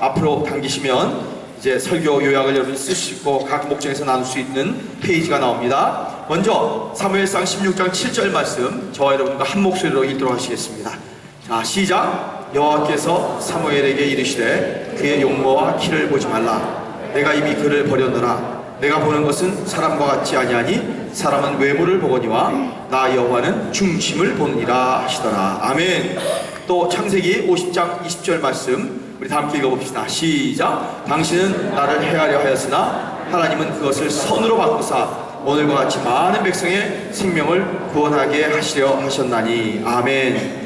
앞으로 당기시면 이제 설교 요약을 여러분 쓸 수 있고 각 목장에서 나눌 수 있는 페이지가 나옵니다. 먼저 사무엘상 16장 7절 말씀 저와 여러분과 한 목소리로 읽도록 하시겠습니다. 자, 시작. 여호와께서 사무엘에게 이르시되 그의 용모와 키를 보지 말라. 내가 이미 그를 버렸노라. 내가 보는 것은 사람과 같지 아니하니 사람은 외모를 보거니와 나 여호와는 중심을 보느니라 하시더라. 아멘. 또 창세기 50장 20절 말씀 우리 다 함께 읽어봅시다. 시작. 당신은 나를 해하려 하였으나 하나님은 그것을 선으로 바꾸사 오늘과 같이 많은 백성의 생명을 구원하게 하시려 하셨나니. 아멘.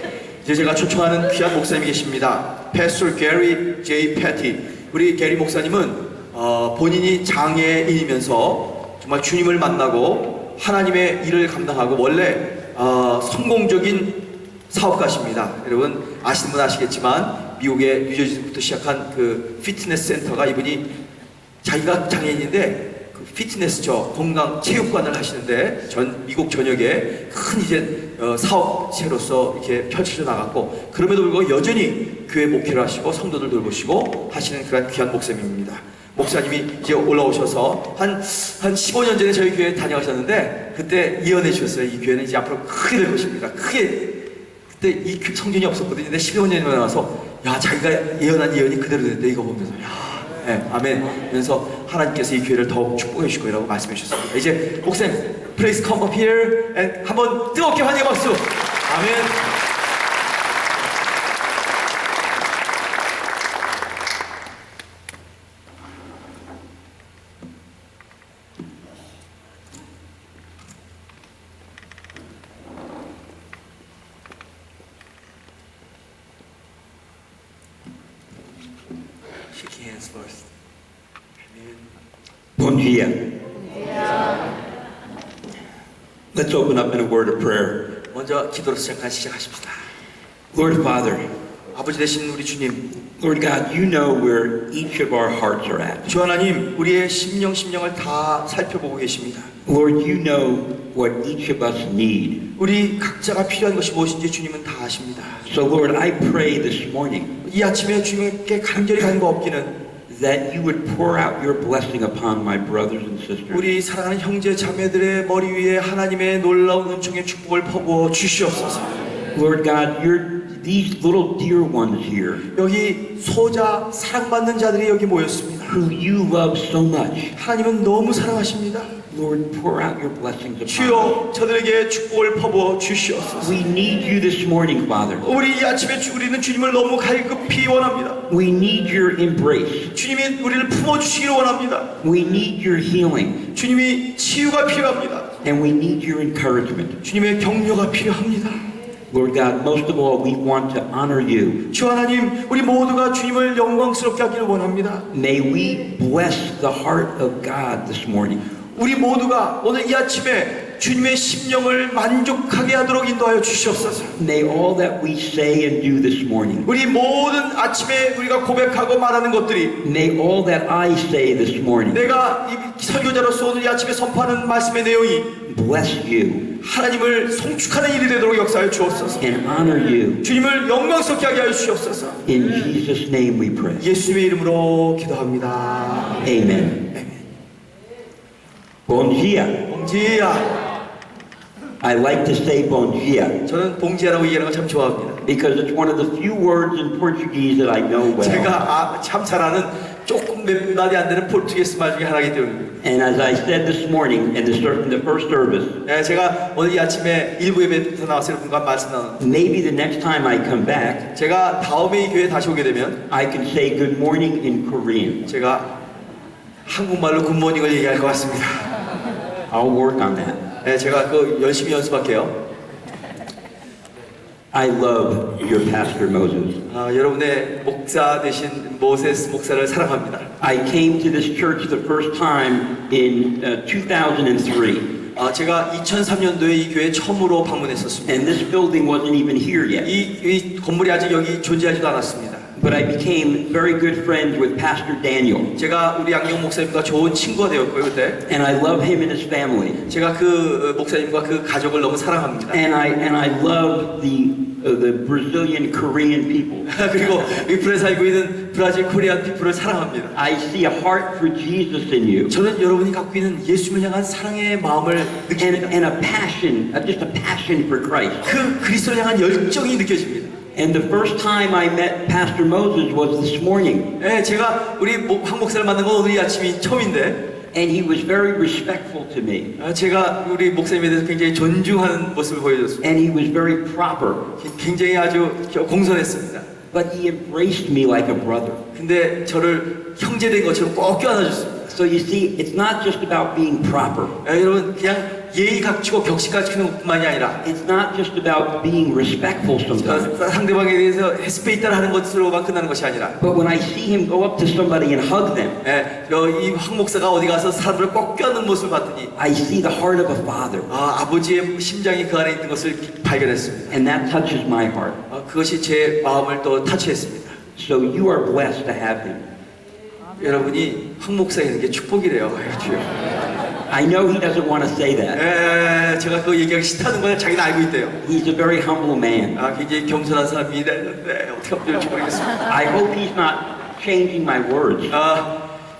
이제 제가 초청하는 귀한 목사님이 계십니다. 패스tor 게리 J. 패티. 우리 게리 목사님은 본인이 장애인이면서 정말 주님을 만나고 하나님의 일을 감당하고 원래 성공적인 사업가십니다. 여러분 아시는 분 아시겠지만 미국의 뉴저지부터 시작한 그 피트니스 센터가 이분이 자기가 장애인인데 그 피트니스 건강 체육관을 하시는데 미국 전역에 큰 이제 사업체로서 이렇게 펼쳐져 나갔고 그럼에도 불구하고 여전히 교회 목회를 하시고 성도들 돌보시고 하시는 그런 귀한 목사님입니다. 목사님이 이제 올라오셔서 한 15년 전에 저희 교회에 다녀가셨는데 그때 예언해 주셨어요. 이 교회는 이제 앞으로 크게 될 것입니다. 크게. 그때 이 성전이 없었거든요. 근데 15년이 나서 야 자기가 예언한 예언이 그대로 됐대. 이거 보면서 야 네, 아멘. 그래서 하나님께서 이 교회를 더욱 축복해 주실 거라고 말씀해 주셨습니다. 이제 목사님 Please come up here and 한번 뜨겁게 환영의 박수. 아멘. Bom dia. Let's open up in a word of prayer. 먼저 기도로 시작하십시다. Lord Father, 아버지 되신 우리 주님, Lord God, you know where each of our hearts are at. 주 하나님, 우리의 심령을 다 살펴보고 계십니다. Lord, you know what each of us need. 우리 각자가 필요한 것이 무엇인지 주님은 다 아십니다. So Lord, I pray this morning 이 아침에 주님께 간절히 간구 없기는 that you would pour out your blessing upon my brothers and sisters. 우리 사랑하는 형제 자매들의 머리 위에 하나님의 놀라운 은총의 축복을 퍼부어 주시옵소서. Lord God, these little dear ones here 여기 소자 사랑받는 자들이 여기 모였습니다. who you love so much. 하나님은 너무 사랑하십니다. Lord, pour out your blessings upon them. 주여 저들에게 축복을 퍼부어 주시옵소서. We need you this morning, Father. 우리 이 아침에 우리는 주님을 너무 갈급히 원합니다. We need your embrace. 주님이 우리를 품어주시기를 원합니다. We need your healing. 주님이 치유가 필요합니다. And we need your encouragement. 주님의 격려가 필요합니다. Lord God, most of all, we want to honor you. 주 하나님, 우리 모두가 주님을 영광스럽게 하기를 원합니다. May we bless the heart of God this morning. 우리 모두가 오늘 이 아침에 주님의 심령을 만족하게 하도록 인도하여 주시옵소서. May all that we say and do this morning. 우리 모든 아침에 우리가 고백하고 말하는 것들이 May all that I say this morning 내가 이 설교자로서 오늘 이 아침에 선포하는 말씀의 내용이 bless you 하나님을 송축하는 일이 되도록 역사하여 주옵소서. and honor you. 주님을 영광스럽게 하게 하여 주시옵소서. In Jesus' name we pray. 예수님의 이름으로 기도합니다. Amen. Bom dia. 봉지야. I like to say bom dia 저는 봉지야라고 얘기하는 걸 참 좋아합니다. because it's one of the few words in Portuguese that I know well. 제가 참 잘 아는 조금 몇 마디 안 되는 포르투게스 말 중에 하나이기 때문입니다. And as I said this morning in the first service, 네, 제가 오늘 이 아침에 일부 예배부터 나와서 여러분과 말씀 나눴는데 maybe the next time I come back, 제가 다음에 이 교회에 다시 오게 되면 I can say good morning in Korean. 제가 한국말로 굿모닝을 얘기할 것 같습니다. I'll work on that. 네, 제가 그 열심히 연습할게요. I love your pastor Moses. 여러분의 목사 되신 모세스 목사를 사랑합니다. I came to this church the first time in 2003. 제가 2003년도에 이 교회에 처음으로 방문했었습니다. And this building wasn't even here yet. 이 건물이 아직 여기 존재하지도 않았습니다. But I became very good friends with Pastor Daniel. 제가 우리 양용 목사님과 좋은 친구가 되었고요 그때. And I love him and his family. 제가 그 목사님과 그 가족을 너무 사랑합니다. And I love the the Brazilian Korean people. 그리고 이 불에 살고 있는 브라질 코리안 피플을 사랑합니다. I see a heart for Jesus in you. 저는 여러분이 갖고 있는 예수님을 향한 사랑의 마음을 느낍니다. And a passion, just a passion for Christ. 그 그리스도를 향한 열정이 느껴집니다. And the first time I met Pastor Moses was this morning. 네, 제가 우리 황 목사를 만난 건 오늘 이 아침이 처음인데 And he was very respectful to me. 제가 우리 목사님에 대해서 굉장히 존중하는 모습을 보여줬습니다. And he was very proper. 굉장히 아주 공손했습니다. But he embraced me like a brother. 근데 저를 형제된 것처럼 꼭 껴안아줬습니다. So you see, it's not just about being proper. 여러분 그냥 예의 갖추고 격식 갖추는 것뿐만이 아니라 It's not just about being respectful sometimes. 상대방에 대해서 헤스페이터를 하는 것으로만 끝나는 것이 아니라 But when I see him go up to somebody and hug them, 이 황 목사가 어디 가서 사람들을 꼭 껴안는 모습을 봤더니 I see the heart of a father. 아버지의 심장이 그 안에 있는 것을 발견했습니다. And that touches my heart. 그것이 제 마음을 또 타치했습니다. So you are blessed to have him. 여러분이 황 목사에 있는 게 축복이래요. 주여. I know he doesn't want to say that. 제가 그거 얘기하기 싫다는 걸 자기는 알고 있대요. He's a very humble man. 굉장히 겸손한 사람이 되는데 어떻게 하면 될지 모르겠습니다. I hope he's not changing my words.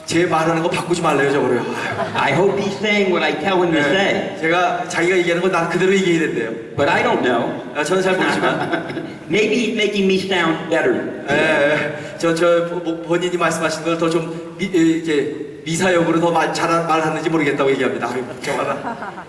제 말하는 거 바꾸지 말래요, 저거요. I hope he's saying what I tell him to say. 제가 자기가 얘기하는 건 난 그대로 얘기해야 된대요. But I don't know. 저는 잘 모르지만. Maybe he's making me sound better. 본인이 말씀하신 걸 더 좀 이렇게 미사역으로 더 잘 말하는지 모르겠다고 얘기합니다. 복잡하다.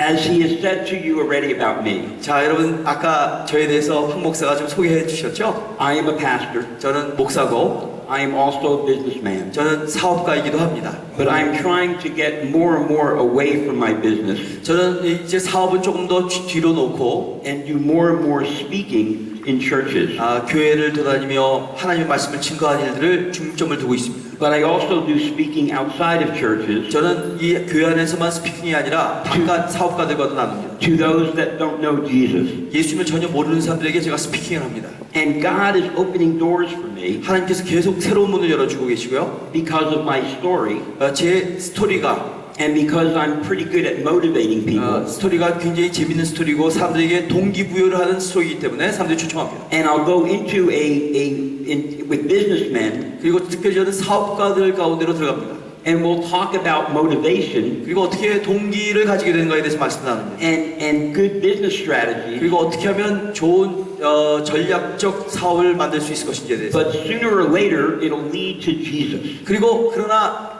As he has said to you already about me, 자, 여러분 아까 저에 대해서 황 목사가 좀 소개해 주셨죠? I am a pastor. 저는 목사고, I am also a businessman. 저는 사업가이기도 합니다. But I'm trying to get more and more away from my business 저는 이제 사업은 조금 더 뒤로 놓고 and do more and more speaking in churches. 교회를 돌아다니며 하나님의 말씀을 증거하는 일들을 중점을 두고 있습니다. But I also do speaking outside of churches 저는 이 교회 안에서만 스피킹이 아니라 바깥 사업가들과도 나눕니다. to those that don't know Jesus. 예수님을 전혀 모르는 사람들에게 제가 스피킹을 합니다. And God is opening doors for me 하나님께서 계속 새로운 문을 열어주고 계시고요. because of my story 제 스토리가 and because I'm pretty good at motivating people. 스토리가 굉장히 재밌는 스토리고 사람들에게 동기부여를 하는 스토리이기 때문에 사람들이 초청합니다. And I'll go into with businessmen 그리고 특별히 저는 사업가들 가운데로 들어갑니다. and we'll talk about motivation 그리고 어떻게 동기를 가지게 되는가에 대해서 말씀 나눕니다. and good business strategy. 그리고 어떻게 하면 좋은 전략적 사업을 만들 수 있을 것인지에 대해서. But sooner or later it'll lead to Jesus. 그리고 그러나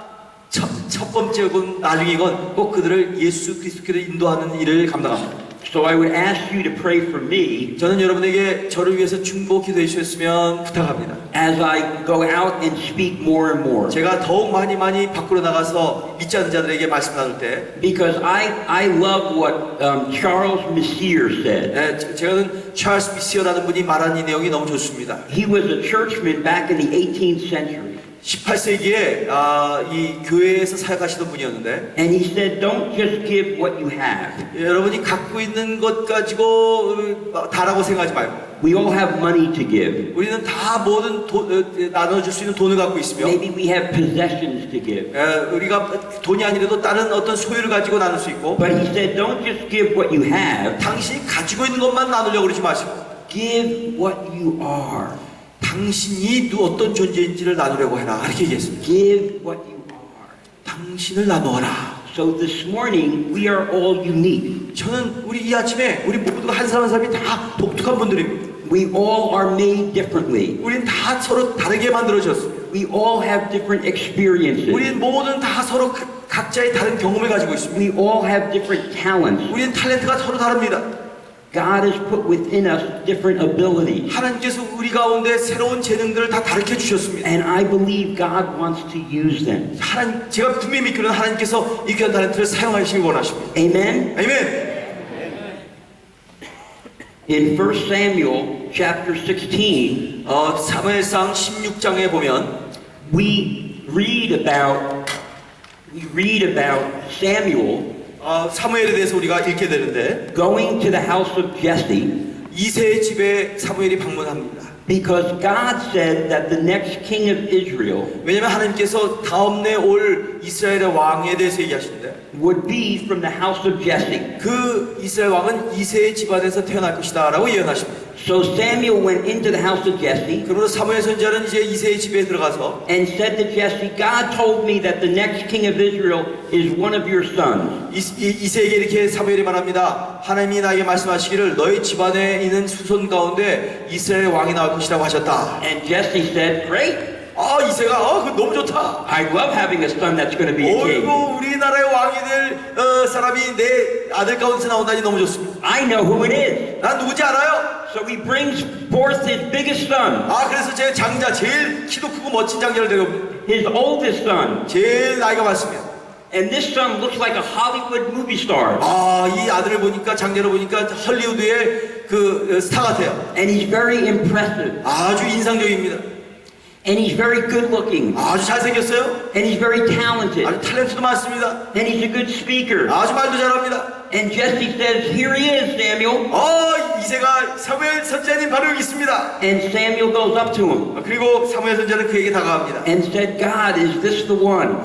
첫 번째건 나중이건 꼭 그들을 예수 그리스도께로 인도하는 일을 감당합니다. So I would ask you to pray for me 저는 여러분에게 저를 위해서 중보 기도해 주셨으면 부탁합니다. as I go out and speak more and more. 제가 더욱 많이 밖으로 나가서 믿지 않는 자들에게 말씀 나눌 때 Because I love what Charles Messier said. 제가는 찰스 미시어라는 분이 말한 이 내용이 너무 좋습니다. He was a churchman back in the 18th century. 18세기에 이 교회에서 사역하시던 분이었는데 And he said, don't just give what you have. 여러분이 갖고 있는 것 가지고 다라고 생각하지 말고 We all have money to give. 우리는 다 모든 나눠줄 수 있는 돈을 갖고 있으며 Maybe we have possessions to give. 우리가 돈이 아니라도 다른 어떤 소유를 가지고 나눌 수 있고 But he said, don't just give what you have. 당신이 가지고 있는 것만 나누려고 그러지 마시고 Give what you are. 당신이 어떤 존재인지를 나누려고 해라 이렇게 얘기했습니다. Give what you are. 당신을 나누어라. So this morning, we are all unique. 저는 우리 이 아침에 우리 모두가 한 사람 한 사람이 다 독특한 분들입니다. We all are made differently. 우리는 다 서로 다르게 만들어졌습니다. We all have different experiences. 우리는 모든 다 서로 각자의 다른 경험을 가지고 있습니다. We all have different talents. 우리는 탤런트가 서로 다릅니다. God has put within us different abilities. 하나님께서 우리 가운데 새로운 재능들을 다 가르쳐 주셨습니다. And I believe God wants to use them. 제가 분명히 믿기로는 하나님께서 이 귀한 탤런트를 사용하시길 원하십니다. Amen? 아멘. In 1 Samuel chapter 16, 사무엘상 16장에 보면 we read about Samuel 사무엘에 대해서 우리가 읽게 되는데 going to the house of Jesse 이새의 집에 사무엘이 방문합니다. Because God said that the next king of Israel 왜냐하면 하나님께서 다음에 올 이스라엘의 왕에 대해서 얘기하시는데 would be from the house of Jesse. 그 이스라엘 왕은 이새의 집안에서 태어날 것이다 라고 예언하십니다. So Samuel went into the house of Jesse 그러므로 사무엘 선지자는 이제 이새의 집에 들어가서 and said to Jesse, God told me that the next king of Israel is one of your sons. 이새에게 이렇게 사무엘이 말합니다. 하나님이 나에게 말씀하시기를 너희 집안에 있는 후손 가운데 이스라엘의 왕이 나올 것이라고 하셨다. And Jesse said, great. 이새가 그거 너무 좋다. I love having a son that's going to be a king. 어이구 우리나라의 왕이 될 사람이 내 아들 가운데서 나온다니 너무 좋습니다. I know who it is. 난 누군지 알아요? So he brings forth his biggest son, 그래서 제 장자 제일 키도 크고 멋진 장자를 데려옵니다. his oldest son. 제일 나이가 많습니다. And this son looks like a Hollywood movie star. 이 아들을 보니까 장자를 보니까 헐리우드의 그 스타 같아요. And he's very impressive. 아주 인상적입니다. And he's very good looking. 아주 잘생겼어요. And he's very talented. 아주 탤런트도 많습니다. And he's a good speaker. 아주 말도 잘합니다. And Jesse says, here he is, Samuel. 이새가 사무엘 선지자님 바로 여기 있습니다. And Samuel goes up to him 그리고 사무엘 선지자는 그에게 다가갑니다. and said, God, is this the one?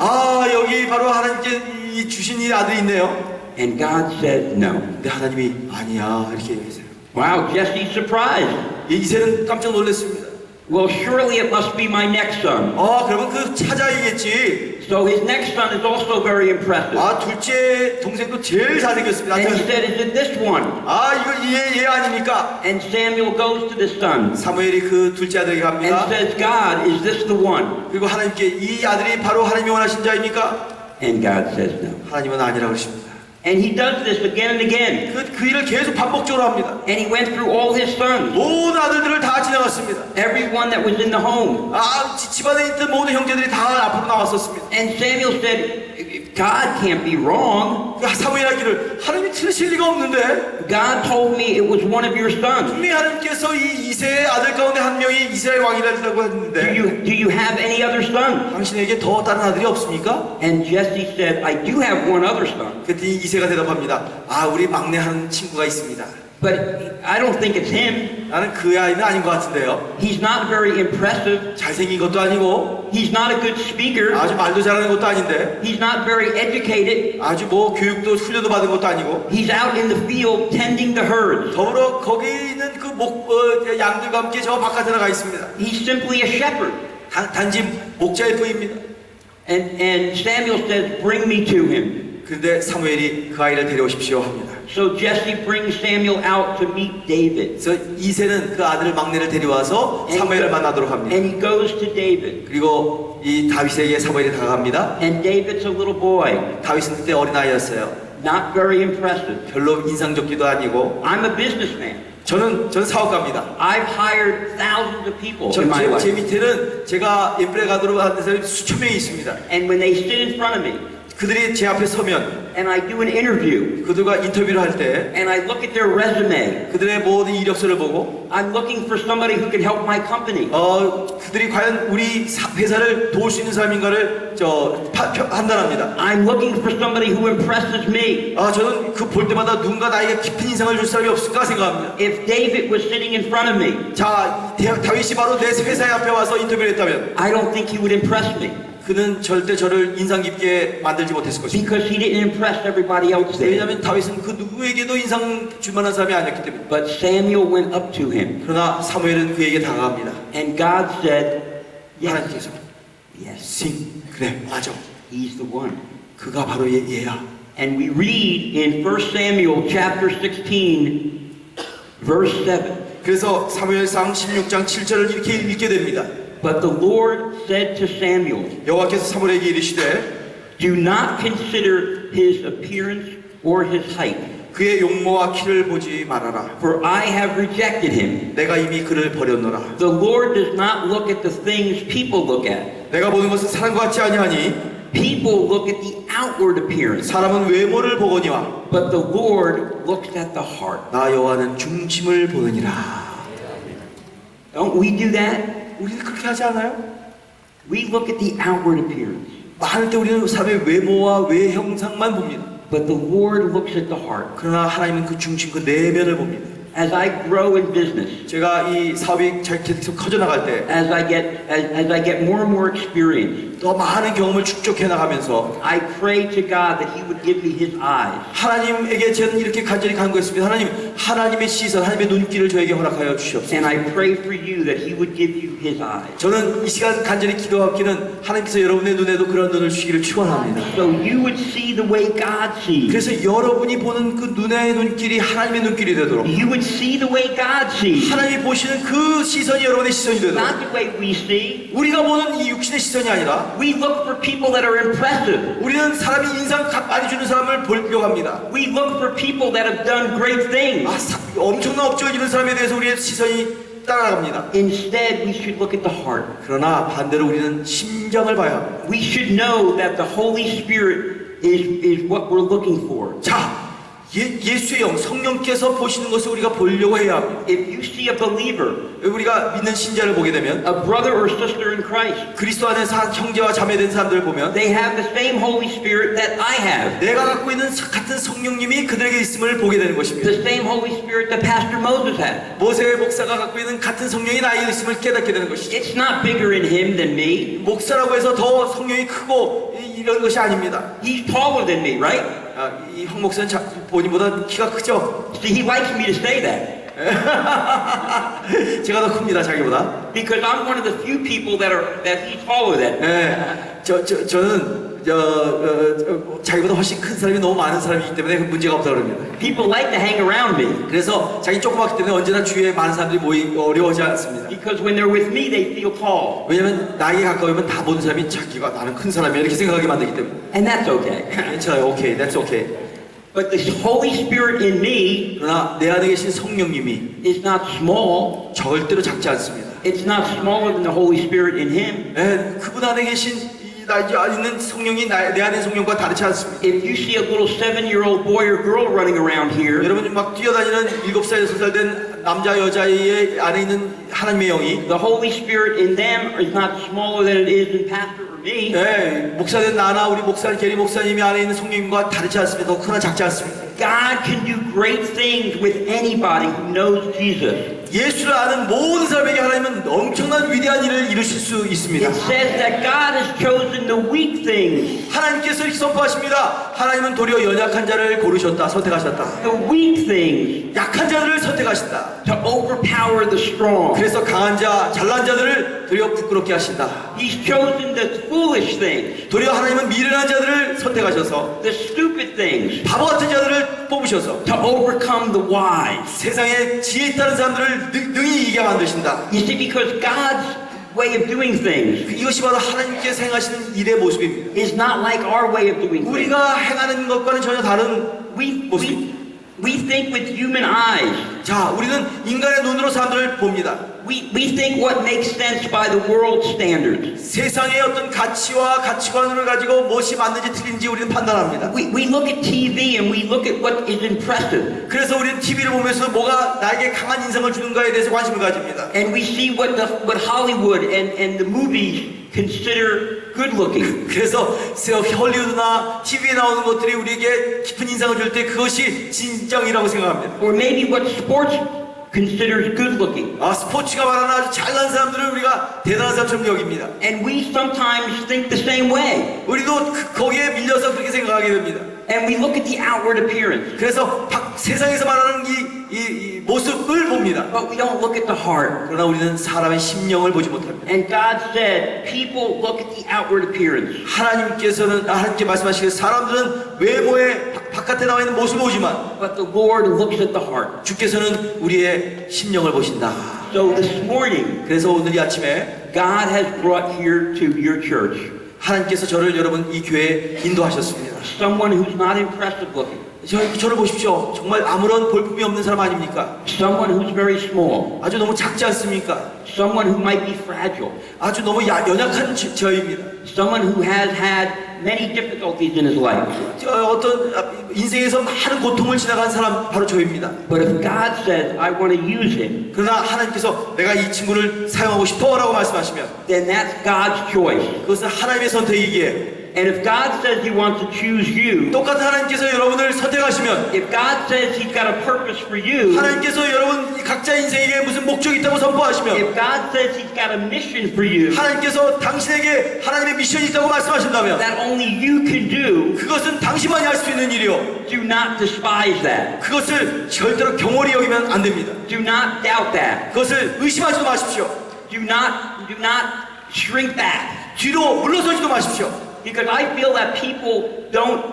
여기 바로 하나님께 주신 이 아들이 있네요. And God said, no. 근데 하나님이 아니야 이렇게 얘기했어요. Wow, Jesse's surprised. 이새는 깜짝 놀랐습니다. Well, surely it must be my next son. 그러면 그 차자이겠지. So his next son is also very impressive. 둘째 동생도 제일 잘생겼습니다. And he said, is it this one? 이거 얘 아닙니까? And Samuel goes to the son 사무엘이 그 둘째 아들에게 and 갑니다. says, God, is this the one? 그리고 하나님께 이 아들이 바로 하나님이 원하신 자입니까? And God says, no. 하나님은 아니라고 그러십니다. And he does this again and again. 그 일을 계속 반복적으로 합니다. And he went through all his sons, 모든 아들들을 다 지나갔습니다. everyone that was in the home. 집안에 있던 모든 형제들이 다 앞으로 나왔었습니다. And Samuel said, God can't be wrong. 사무엘 하기를 하나님이 틀리실 리가 없는데 God told me it was one of your sons. 분명히 하나님께서 이 이새의 아들 가운데 한 명이 이스라엘 왕이라고 했는데 Do you have any other son? 당신에게 더 다른 아들이 없습니까? And Jesse said, I do have one other son. 그랬더니 이새가 대답합니다. 우리 막내 한 친구가 있습니다. But I don't think it's him. 나는 그 아이는 아닌 것 같은데요. He's not very impressive. 잘생긴 것도 아니고 He's not a good speaker. 아주 말도 잘하는 것도 아닌데 He's not very educated. 아주 교육도 훈련도 받은 것도 아니고 He's out in the field tending the herds. 더불어 거기 있는 그 양들과 함께 저 바깥에 나가 있습니다. He's simply a shepherd. 단지 목자일 뿐입니다. And Samuel says, bring me to him. 그런데 사무엘이 그 아이를 데려오십시오 합니다. So Jesse brings Samuel out to meet David. 그래서 이새는 그 아들 막내를 데려와서 사무엘을 만나도록 합니다. And he goes to David. 그리고 이 다윗에게 사무엘이 다가갑니다. And David's a little boy. 다윗은 그때 어린아이였어요. Not very impressive. 별로 인상적기도 아니고 I'm a businessman. 저는 사업가입니다. I've hired thousands of people in my 제 life. 밑에는 제가 인프레가드로 하는 사람이 수천 명이 있습니다. And when they sit in front of me 그들이 제 앞에 서면 and I do an interview 그들과 인터뷰를 할 때 and I look at their resume, 그들의 모든 이력서를 보고 I'm looking for somebody who can help my company. 그들이 과연 우리 회사를 도울 수 있는 사람인가를 판단합니다. I'm looking for somebody who impresses me. 저는 그 볼 때마다 누군가 나에게 깊은 인상을 줄 사람이 없을까 생각합니다. If David was sitting in front of me, 다윗이 바로 내 회사에 앞에 와서 인터뷰를 했다면 I don't think he would impress me 그는 절대 저를 인상 깊게 만들지 못했을 것입니다. because he didn't impress everybody else there. 왜냐하면 다윗은 그 누구에게도 인상 줄 만한 사람이 아니었기 때문에. But Samuel went up to him 그러나 사무엘은 그에게 다가갑니다. and God said, 하나님께서 yes, 그래 맞아. he's the one. 그가 바로 얘야. And we read in 1 Samuel chapter 16, verse 7. 그래서 사무엘상 16장 7절을 이렇게 읽게 됩니다. But the Lord said to Samuel, 여호와께서 사무엘에게 이르시되 do not consider his appearance or his height, 그의 용모와 키를 보지 말아라. for I have rejected him. 내가 이미 그를 버렸노라. The Lord does not look at the things people look at. 내가 보는 것은 사람과 같지 아니하니 People look at the outward appearance, 사람은 외모를 보거니와 but the Lord looks at the heart. 나 여호와는 중심을 보느니라. Don't we do that? 우리는 그렇게 하지 않아요? We look at the outward appearance, 많을 때 우리는 사람의 외모와 외형상만 봅니다. but the Lord looks at the heart. 그러나 하나님은 그 중심, 그 내면을 봅니다. as I grow in business, 제가 이 사업이 계속 커져나갈 때 as I get more and more experience, 더 많은 경험을 축적해 나가면서 I pray to God that He would give me His eyes. 하나님에게 저는 이렇게 간절히 간구했습니다. 하나님, 하나님의 시선, 하나님의 눈길을 저에게 허락하여 주시옵소서. And I pray for you that He would give you His eyes. 저는 이 시간 간절히 기도하기는 하나님께서 여러분의 눈에도 그런 눈을 주시기를 축원합니다. So you would see the way God sees. 그래서 여러분이 보는 그 눈의 눈길이 하나님의 눈길이 되도록, You would see the way God sees. 하나님이 보시는 그 시선이 여러분의 시선이 되도록, Not the way we see. 우리가 보는 이 육신의 시선이 아니라 We look for people that are impressive. 우리는 사람이 인상 많이 주는 사람을 보려고 합니다. We look for people that have done great things. 엄청난 업적을 이룬 사람에 대해서 우리의 시선이 따라갑니다. Instead, we should look at the heart. 그러나 반대로 우리는 심장을 봐야 합니다. We should know that the Holy Spirit is what we're looking for. 자, 예수의 영, 성령께서 보시는 것을 우리가 보려고 해야 합니다. If you see a believer, 우리가 믿는 신자를 보게 되면 a brother or sister in Christ, 그리스도 안에 형제와 자매된 사람들을 보면 they have the same Holy Spirit that I have. 내가 갖고 있는 같은 성령님이 그들에게 있음을 보게 되는 것입니다. The same Holy Spirit that Pastor Moses had. 모세 목사가 갖고 있는 같은 성령이 나에게 있음을 깨닫게 되는 것이죠. It's not bigger in him than me. 목사라고 해서 더 성령이 크고 이런 것이 아닙니다. He's taller than me, right? 이 황 목사는 본인보다 키가 크죠? See, he likes me to say that. 제가 더 큽니다, 자기보다. Because I'm one of the few people that he's taller than. 저는 자기보다 훨씬 큰 사람이 너무 많은 사람이기 때문에 문제가 없다고 그럽니다. People like to hang around me. 그래서 자기 조그맣기 때문에 언제나 주위에 많은 사람들이 모이기 어려워하지 않습니다. Because when they're with me, they feel tall. 왜냐면 나에게 가까우면 다 모든 사람이 자기가 나는 큰 사람이야 이렇게 생각하게 만들기 때문에. And that's okay. 괜찮아요. 오케이. That's okay. But the Holy Spirit in me 그러나 내 안에 계신 성령님이 is not small. 절대로 작지 않습니다. It's not smaller than the Holy Spirit in him. 그분 안에 계신 나 있는 성령이 내 안에 성령과 다르지 않습니다. If you see a little 7-year-old boy or girl running around here, 여러분 막 뛰어다니는 7살, 6살 된 남자 여자의 안에 있는 하나님의 영이 the Holy Spirit in them is not smaller than it is in Pastor or me. 목사된 나나 우리 목사 게리 목사님이 안에 있는 성령님과 다르지 않습니다. 더 크나 작지 않습니다. God can do great things with anybody who knows Jesus. 예수를 아는 모든 사람에게 하나님은 엄청난 위대한 일을 이루실 수 있습니다. It says that God has chosen the weak things. 하나님께서 이렇게 선포하십니다. 하나님은 도리어 연약한 자를 고르셨다, 선택하셨다. The weak things 약한 자들을 선택하신다. to overpower the strong. 그래서 강한 자, 잘난 자들을 도리어 부끄럽게 하신다. He's chosen the foolish things, 도리어 하나님은 미련한 자들을 선택하셔서 the stupid things, 바보 같은 자들을 뽑으셔서 to overcome the wise. 세상에 지혜 있다는 사람들을 능히 이기게 만드신다. You see, because God's way of doing things 이것이 바로 하나님께서 행하시는 일의 모습입니다. is not like our way of doing things. 우리가 행하는 것과는 전혀 다른 모습. We think with human eyes. 자, 우리는 인간의 눈으로 사람들을 봅니다. We think what makes sense by the world standards. 세상의 어떤 가치와 가치관을 가지고 무엇이 맞는지 틀린지 우리는 판단합니다. We look at TV and we look at what is impressive. 그래서 우리는 TV를 보면서 뭐가 나에게 강한 인상을 주는가에 대해서 관심을 가집니다. And we see what Hollywood and the movies consider good looking. 그래서 헐리우드나 TV에 나오는 것들이 우리에게 깊은 인상을 줄 때 그것이 진정이라고 생각합니다. Or maybe what sports considers good looking. 스포츠가 말하는 아주 잘난 사람들을 우리가 대단한 사람처럼 여깁니다. And we sometimes think the same way. 우리도 거기에 밀려서 그렇게 생각하게 됩니다. And we look at the outward appearance. 그래서 세상에서 말하는 이 모습을 봅니다. But we don't look at the heart. 그러나 우리는 사람의 심령을 보지 못합니다. And God said, people look at the outward appearance. 하나님께 말씀하시기를 사람들은 외모에 바깥에 나와 있는 모습을 보지만 But the Lord looks at the heart. 주께서는 우리의 심령을 보신다. So this morning, 그래서 오늘 이 아침에 God has brought here to your church 하나님께서 저를 여러분 이 교회에 인도하셨습니다. someone who's not impressive looking. 저를 보십시오. 정말 아무런 볼품이 없는 사람 아닙니까? Someone who's very small. 아주 너무 작지 않습니까? Someone who might be fragile. 아주 너무 연약한 저입니다. Someone who has had many difficulties in his life. 어떤 인생에서 많은 고통을 지나간 사람 바로 저입니다. But if God says, I want to use him, 그러나 하나님께서 내가 이 친구를 사용하고 싶어 라고 말씀하시면 then that's God's choice. 그것은 하나님의 선택이기에 And if God says He wants to choose you, 똑같은 하나님께서 여러분을 선택하시면 if God says He's got a purpose for you, 하나님께서 여러분 각자 인생에게 무슨 목적이 있다고 선포하시면 if God says He's got a mission for you 하나님께서 당신에게 하나님의 미션이 있다고 말씀하신다면 that only you can do, 그것은 당신만이 할 수 있는 일이요. do not despise that. 그것을 절대로 경홀히 여기면 안 됩니다. Do not doubt that. 그것을 의심하지도 마십시오. Do not shrink back. 뒤로 물러서지도 마십시오. Because I feel that people don't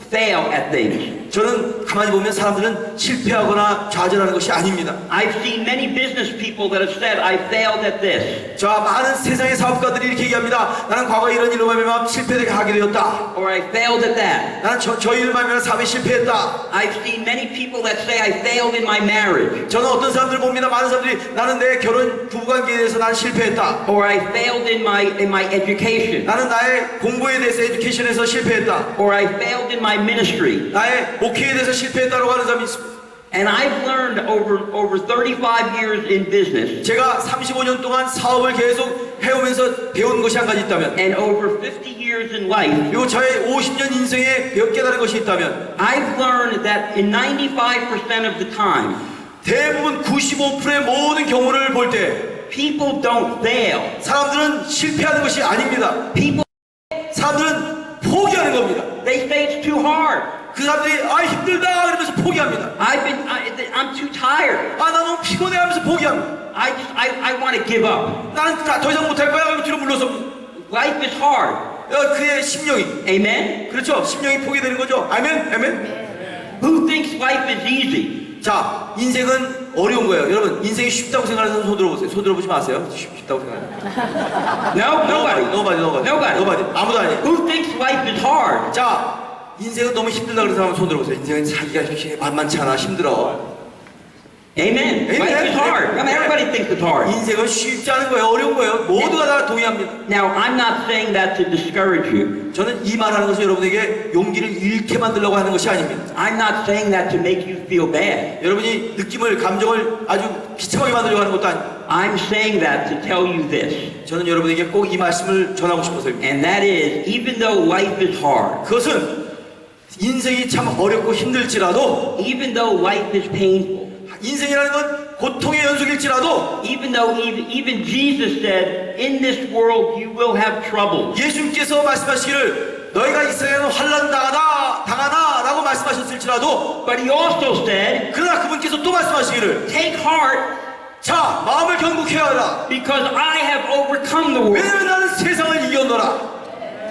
fail at things. 저는 가만히 보면 사람들은 실패하거나 좌절하는 것이 아닙니다. I've seen many business people that have said, I failed at this. 자, 많은 세상의 사업가들이 이렇게 얘기합니다. 나는 과거에 이런 일로 말미암아 실패하게 되었다. Or I failed at that. 나는 저 일로 말미암아 사업에 실패했다. I've seen many people that say, I failed in my marriage. 저는 어떤 사람들 봅니다. 많은 사람들이 나는 내 결혼 부부관계에 대해서 나는 실패했다. Or I failed in my education. 나는 나의 공부에 대해서 에듀케이션에서 실패했다. Or I failed in my ministry. 나의 목회에 대해서 실패했다고 하는 사람이 있습니다. And I've learned over 35 years in business 제가 35년 동안 사업을 계속 해오면서 배운 것이 한 가지 있다면, and over 50 years in life, 그리고 저의 50년 인생에 깨달은 것이 있다면, I've learned that in 95% of the time, 대부분 95%의 모든 경우를 볼 때 people don't fail. 사람들은 실패하는 것이 아닙니다. People, 사람들은 포기하는 겁니다. they say it's too hard. 그 사람들이 힘들다 그러면서 포기합니다. I'm too tired. 나 너무 피곤해 하면서 포기합니다. I want to give up. 나는 더 이상 못할 거야 하고 뒤로 물러섭니다. Life is hard. 그의 심령이, Amen? 그렇죠, 심령이 포기되는 거죠. 아멘, 아멘. Who thinks life is easy? 자, 인생은 어려운 거예요. 여러분, 인생이 쉽다고 생각하는 사람 손 들어보세요. 손 들어보지 마세요. 쉽다고 생각해요. No, nobody. Nobody. 아무도 아니에요. Who thinks life is hard? 자, 인생은 너무 힘들다 그런 사람 손 들어보세요. 인생은 살기가 만만치 않아. 힘들어. Amen. Life is hard. I mean, everybody thinks it's hard. 인생은 쉽지 않은 거예요. 어려운 거예요. 모두가 다 동의합니다. Now, I'm not saying that to discourage you. 저는 이 말하는 것은 여러분에게 용기를 잃게 만들려고 하는 것이 아닙니다. I'm not saying that to make you feel bad. 여러분이 느낌을, 감정을 아주 비참하게 만들려고 하는 것도 아닙니다. I'm saying that to tell you this. 저는 여러분에게 꼭 이 말씀을 전하고 싶어서입니다. And that is, even though life is hard, 그것은 인생이 참 어렵고 힘들지라도, even though life is painful, 인생이라는 건 고통의 연속일지라도, even though even Jesus said, in this world you will have trouble. 예수님께서 말씀하시기를 너희가 이 세상에는 환난 당하나 라고 말씀하셨을지라도, But he also said, 그러나 그분께서 또 말씀하시기를 take heart 자, 마음을 경고케 하라. because I have overcome the world. 왜냐면 나는 세상을 이겼노라.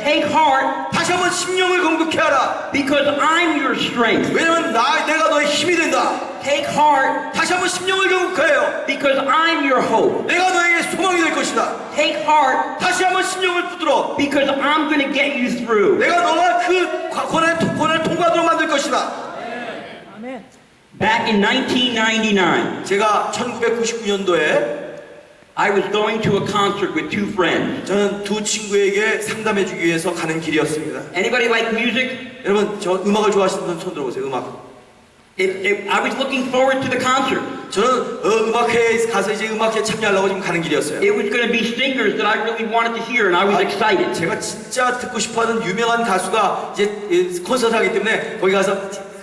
Take heart 다시 한번 심령을 경고케 하라. because I'm your strength. 왜냐면 내가 너의 힘이 된다. Take heart 다시 한번 심령을 경고해요. because I'm your hope. 내가 너에게 소망이 될 것이다. Take heart 다시 한번 심령을 붙들어. because I'm going to get you through. 내가 너와 그 고난을 통과하도록 만들 것이다. Back in 1999, 제가 1999년도에 I was going to a concert with two friends. 저는 두 친구에게 상담해주기 위해서 가는 길이었습니다. Anybody like music? 여러분, 저 음악을 좋아하시는 분 손 들어보세요. 음악. I was looking forward to the concert. 저는 음악회에 가서 이제 음악회에 참여하려고 지금 가는 길이었어요. It was going to be singers that I really wanted to hear, and I was excited. 제가 진짜 듣고 싶어하는 유명한 가수가 이제 콘서트 하기 때문에 거기 가서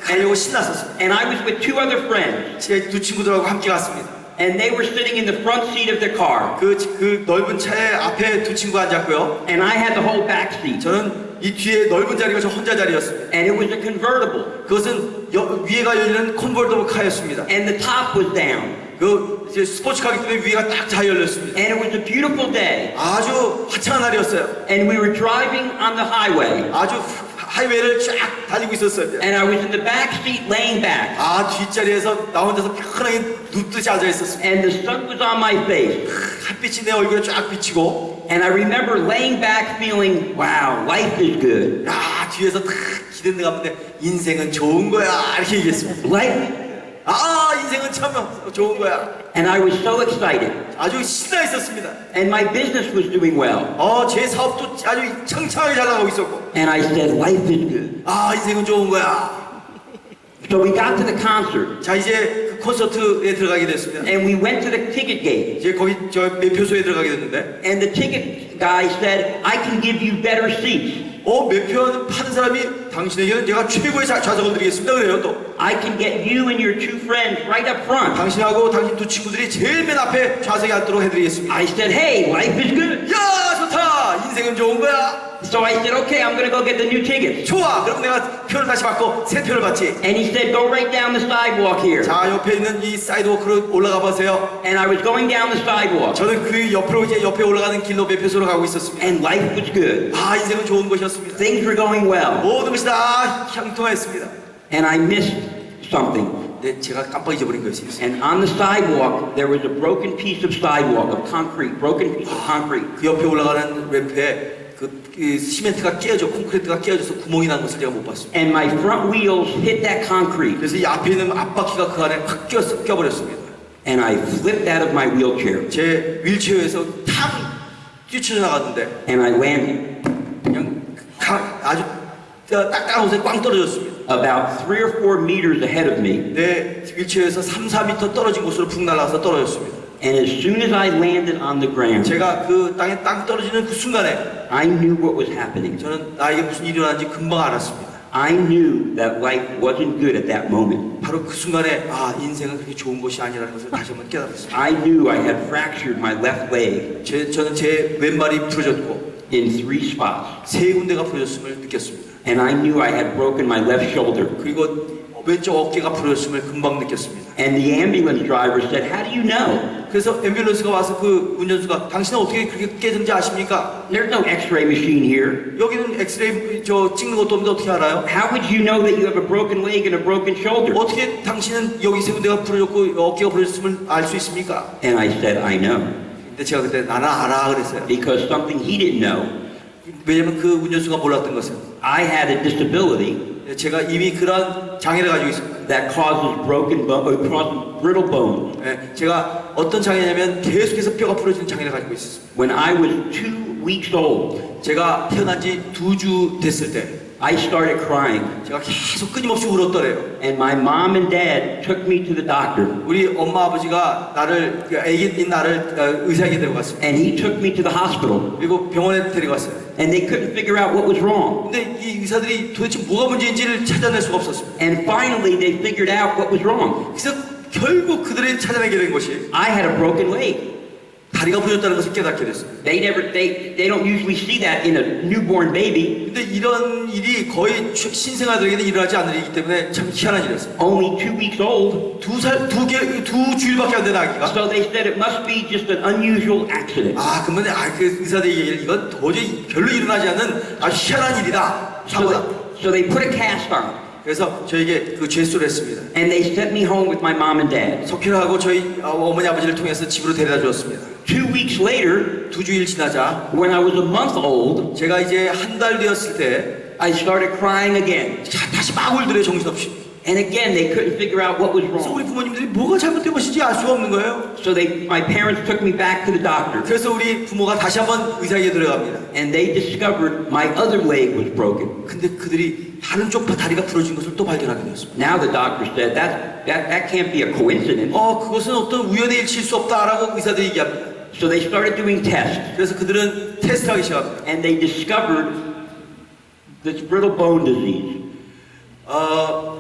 가려고 신났었어요. And I was with two other friends, 제 두 친구들하고 함께 갔습니다. and they were sitting in the front seat of their car, 그 넓은 차에 앞에 두 친구가 앉았고요. and I had the whole back seat. 저는 이 뒤에 넓은 자리가 저 혼자 자리였습니다. And it was a convertible, 그것은 위에가 열리는 컨버터블 카였습니다. and the top was down. 그 이제 스포츠카기 때문에 위에가 딱 잘 열렸습니다. And it was a beautiful day, 아주 화창한 날이었어요. and we were driving on the highway, 아주 하이웨이를 쫙 달리고 있었어요. and I was in the back seat laying back, 뒷자리에서 나 혼자서 편하게 눕듯이 앉아 있었습니다. and the sun was on my face. 햇빛이 내 얼굴에 쫙 비치고, And I remember laying back feeling, wow, life is good. 뒤에서 탁 기대는 가운데 인생은 좋은 거야 이렇게 얘기했습니다. Life, 인생은 참 좋은 거야. and I was so excited. 아주 신나 있었습니다. And my business was doing well. 제 사업도 아주 창창하게 잘 나가고 있었고, And I said, life is good. 인생은 좋은 거야. So we got to the concert, 자, 이제 그 콘서트에 들어가게 됐습니다. and we went to the ticket gate. 이제 거기 저 매표소에 들어가게 됐는데, And the ticket guy said, I can give you better seats. 매표 파는 사람이 당신에게는 제가 최고의 좌석을 드리겠습니다. 그래요 또. I can get you and your two friends right up front. 당신하고 당신 두 친구들이 제일 맨 앞에 좌석에 앉도록 해드리겠습니다. I said, hey, life is good. 야 좋다. 인생은 좋은 거야. So I said, okay, I'm going to go get the new tickets. 좋아. 그럼 내가 표를 다시 받고 새 표를 받지. And he said, go right down the sidewalk here. 자 옆에 있는 이 사이드워크로 올라가 보세요. And I was going down the sidewalk. 저는 그 옆으로 이제 옆에 올라가는 길로 매표소로 가고 있었습니다. And life was good. 아 인생은 좋은 것이었습니다. Things were going well. 모든 것이 다 형통했습니다. And I missed something. 네, 제가 깜빡 잊어버린 것이 있어요. And on the sidewalk, there was a broken piece of sidewalk, of concrete, broken piece of concrete. 그 옆에 올라가는 램프에 그 시멘트가 깨어져 콘크리트가 깨어져서 구멍이 난 것을 제가 못 봤습니다. And my front wheels hit that concrete. 그래서 이 앞에 있는 앞바퀴가 그 안에 확 껴버렸습니다. And I flipped out of my wheelchair. 제 휠체어에서 탁 뛰쳐 나갔는데 And I landed 그냥 아주 딱딱한 곳에 꽝 떨어졌습니다. about 3 or 4 meters ahead of me. 내 휠체어에서 3, 4m 떨어진 곳으로 푹 날아서 떨어졌습니다. And as soon as I landed on the ground, 제가 그 땅에 땅 떨어지는 그 순간에 I knew what was happening. 저는 나에게 무슨 일이 일어난지 금방 알았습니다. I knew that life wasn't good at that moment. 바로 그 순간에 인생은 그렇게 좋은 것이 아니라는 것을 다시 한번 깨달았습니다. I knew I had fractured my left leg 저는 제 왼발이 부러졌고 in 3 spots. 3군데가 부러졌음을 느꼈습니다. And I knew I had broken my left shoulder. 그리고 왼쪽 어깨가 부러졌음을 금방 느꼈습니다. And the ambulance driver said, how do you know? 그래서 앰뷸런스가 와서 그 운전수가 당신은 어떻게 그렇게 깨졌는지 아십니까? There's no x-ray machine here. 여기는 엑스레이 찍는 것도 없는데 어떻게 알아요? How would you know that you have a broken leg and a broken shoulder? 어떻게 당신은 여기 3군데가 부러졌고 어깨가 부러졌음을 알 수 있습니까? And I said, I know. 근데 제가 그때 나는 알아 그랬어요. Because something he didn't know. 왜냐면 그 운전수가 몰랐던 것은 I had a disability 제가 이미 그런 장애를 가지고 있습니다. that causes causes brittle bones. 제가 어떤 장애냐면 계속해서 뼈가 부러지는 장애를 가지고 있었습니다. When I was 2 weeks old, 제가 태어난 지 2주 됐을 때 I started crying. 제가 계속 끊임없이 울었더래요. And my mom and dad took me to the doctor. 우리 엄마 아버지가 나를 애기인 나를 의사에게 데려갔습니다. And he took me to the hospital. 그리고 병원에 데려갔어요. And they couldn't figure out what was wrong. 근데 이 의사들이 도대체 뭐가 문제인지를 찾아낼 수가 없었습니다. And finally they figured out what was wrong. 그래서 결국 그들이 찾아내게 된 것이 I had a broken leg. 다리가 부러졌다는 것을 깨닫게 됐어요. They don't usually see that in a newborn baby. 근데 이런 일이 거의 신생아들에게는 일어나지 않는 일이기 때문에 참 희한한 일이었어요. Only 2 weeks old. 두 주일밖에 안 된 아기가. So they said it must be just an unusual accident. 그러면 그 의사들이 얘기를 이건 도저히 별로 일어나지 않는 아주 희한한 일이다. 사고다. So they put a cast on. 그래서 저에게 그 죄수를 했습니다. And they sent me home with my mom and dad. 석회를 하고 저희 어머니 아버지를 통해서 집으로 데려다 주었습니다. 2 weeks later, 2주일 지나자 when I was a month old, 제가 이제 한 달 되었을 때 I started crying again. 다시 막 울더래요. 정신없이. And again, they couldn't figure out what was 그래서 우리 wrong. 부모님들이 뭐가 잘못된 것인지 알 수가 없는 거예요. So my parents took me back to the doctor. 그래서 우리 부모가 다시 한번 의사에게 들어갑니다. And they discovered my other leg was broken. 근데 그들이 다른 쪽 다리가 부러진 것을 또 발견하게 되었습니다. Now the doctor said that can't be a coincidence. 그것은 어떤 우연의 일치일 수 없다라고 의사들이 얘기합니다. So they started doing tests. 그래서 그들은 테스트를 하기 시작합니다. And they discovered this brittle bone disease.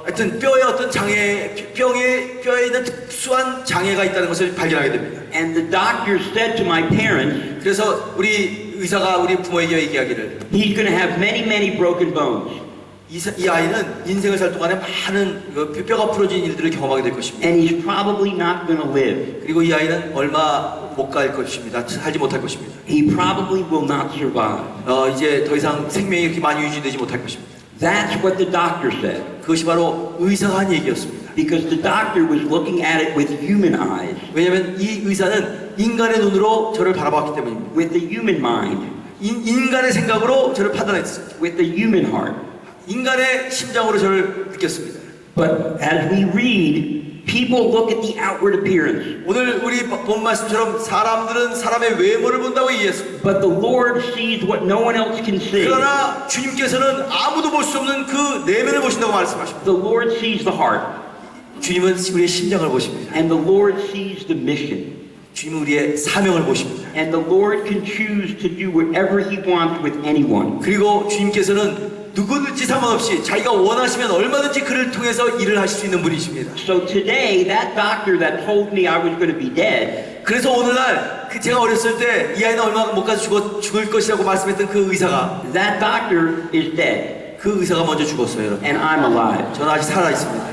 하여튼 뼈에 어떤 뼈에 있는 특수한 장애가 있다는 것을 발견하게 됩니다. And the doctor said to my parents, 그래서 우리 의사가 우리 부모에게 얘기하기를 he's going to have many broken bones. 이 아이는 인생을 살 동안에 많은 뼈가 부러진 일들을 경험하게 될 것입니다. And he's probably not going to live. 그리고 이 아이는 얼마 못 갈 것입니다. 살지 못할 것입니다. He probably will not survive. 이제 더 이상 생명이 이렇게 많이 유지되지 못할 것입니다. That's what the doctor said. 그것이 바로 의사가 한 얘기였습니다. Because the doctor was looking at it with human eyes, 왜냐하면 이 의사는 인간의 눈으로 저를 바라봤기 때문입니다. with the human mind, 인간의 생각으로 저를 판단했어요. with the human heart. 인간의 심장으로 저를 느꼈습니다. But as we read, people look at the outward appearance. 오늘 우리 본 말씀처럼 사람들은 사람의 외모를 본다고 얘기했습니다. But the Lord sees what no one else can see. 그러나 주님께서는 아무도 볼 수 없는 그 내면을 보신다고 말씀하십니다. The Lord sees the heart. 주님은 우리의 심장을 보십니다. And the Lord sees the mission. 주님은 우리의 사명을 보십니다. And the Lord can choose to do whatever He wants with anyone. 그리고 주님께서는 누구든지 상관없이 자기가 원하시면 얼마든지 그를 통해서 일을 하실 수 있는 분이십니다. So today, that doctor that told me I was going to be dead, 그래서 오늘날 제가 어렸을 때 이 아이는 얼마 못 가서 죽을 것이라고 말씀했던 그 의사가 that doctor is dead, 그 의사가 먼저 죽었어요, 여러분. and I'm alive. 저는 아직 살아 있습니다.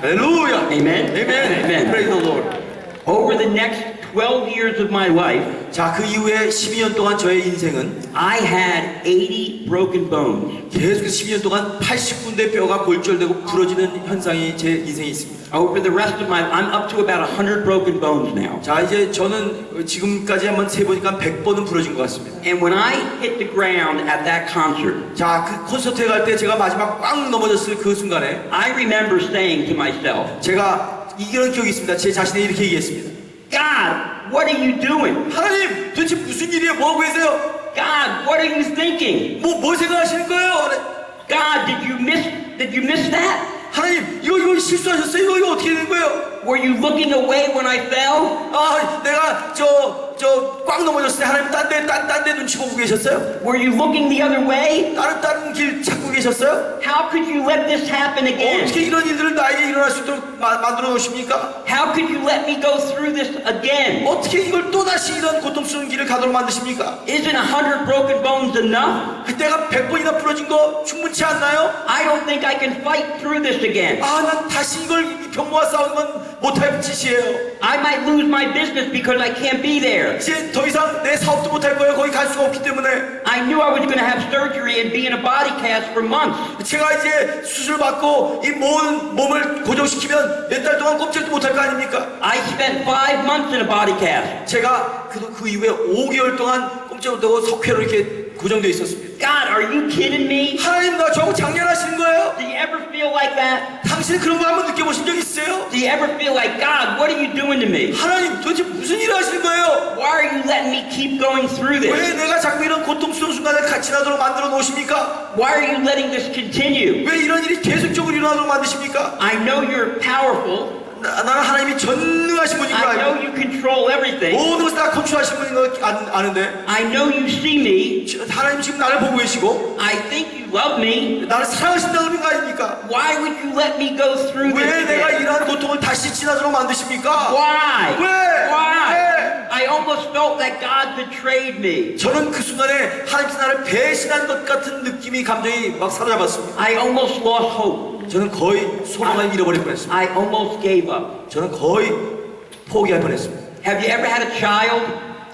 할렐루야. Amen. Amen. Praise the Lord. Over the next 12 years of my life, 자, 그 이후에 12년 동안 저의 인생은 I had 80 broken bones. 계속해서 12년 동안 80군데 뼈가 골절되고 부러지는 현상이 제 인생에 있습니다. Over the rest of my life, I'm up to about 100 broken bones now. 자, 이제 저는 지금까지 한번 세보니까 100번은 부러진 것 같습니다. And when I hit the ground at that concert, 자, 그 콘서트에 갈 때 제가 마지막 꽝 넘어졌을 그 순간에 I remember saying to myself, 제가 이런 기억이 있습니다. 제 자신에 이렇게 얘기했습니다. God, what are you doing? 하나님, 도대체 무슨 일이에요? 뭐 하고 계세요? God, what are you thinking? 뭘 생각하시는 거예요? God, did you miss that? 하나님, 이거 실수하셨어요? 이거 어떻게 된 거예요? Were you looking away when I fell? 아, 내가 꽉 넘어졌을 때 하나님 딴 데 눈치 보고 계셨어요? Were you looking the other way? 다른 길 찾고 계셨어요? How could you let this happen again? 어떻게 이런 일들을 나에게 일어날 수 있도록 만들어 놓으십니까? How could you let me go through this again? 어떻게 이걸 또다시 이런 고통스러운 길을 가도록 만드십니까? Isn't 100 broken bones enough? 내가 100번이나 부러진 거 충분치 않나요? I don't think I can fight through this again. 아, 난 다시 이걸 이 병모와 싸우는 건 못할 짓이에요. I might lose my business because I can't be there. 이제 더 이상 내 사업도 못할 거예요. 거기 갈 수가 없기 때문에. I knew I was going to have surgery and be in a body cast for months. 제가 이제 수술 받고 이 몸을 고정시키면 몇 달 동안 꼼짝도 못할 거 아닙니까? I spent 5 months in a body cast. 제가 그 이후에 5개월 동안 꼼짝 못하고 석회로 이렇게 고정되어 있었습니다. God, are you kidding me? 하나님, 나 저하고 장난하시는 거예요? Do you ever feel like that? 당신 그런 거 한번 느껴보신 적 있어요? Do you ever feel like, God, what are you doing to me? 하나님, 도대체 무슨 일을 하시는 거예요? Why are you letting me keep going through 왜 this? 내가 자꾸 이런 고통스러운 순간을 같이 나도록 만들어 놓으십니까? Why are you letting this continue? 왜 이런 일이 계속적으로 일어나도록 만드십니까? I know you're powerful. 나는 하나님이 전능하신 분인 걸 I know 알고 you control everything. 모든 것을 다 컨트롤하신 분인 걸 아는데 I know you see me. 하나님 지금 나를 보고 계시고 I think you love me. 나를 사랑하신다는 거 아닙니까? Why would you let me go through this 왜 내가 again? 이러한 고통을 다시 지나도록 만드십니까? Why? 왜? Why? 왜? I almost felt that God betrayed me. 저는 그 순간에 하나님께서 나를 배신한 것 같은 느낌이 감정이 막 사로잡았습니다. I almost lost hope. 저는 거의 소망을 잃어버릴 뻔했습니다. I almost gave up. 저는 거의 포기할 뻔했습니다. Have you ever had a child,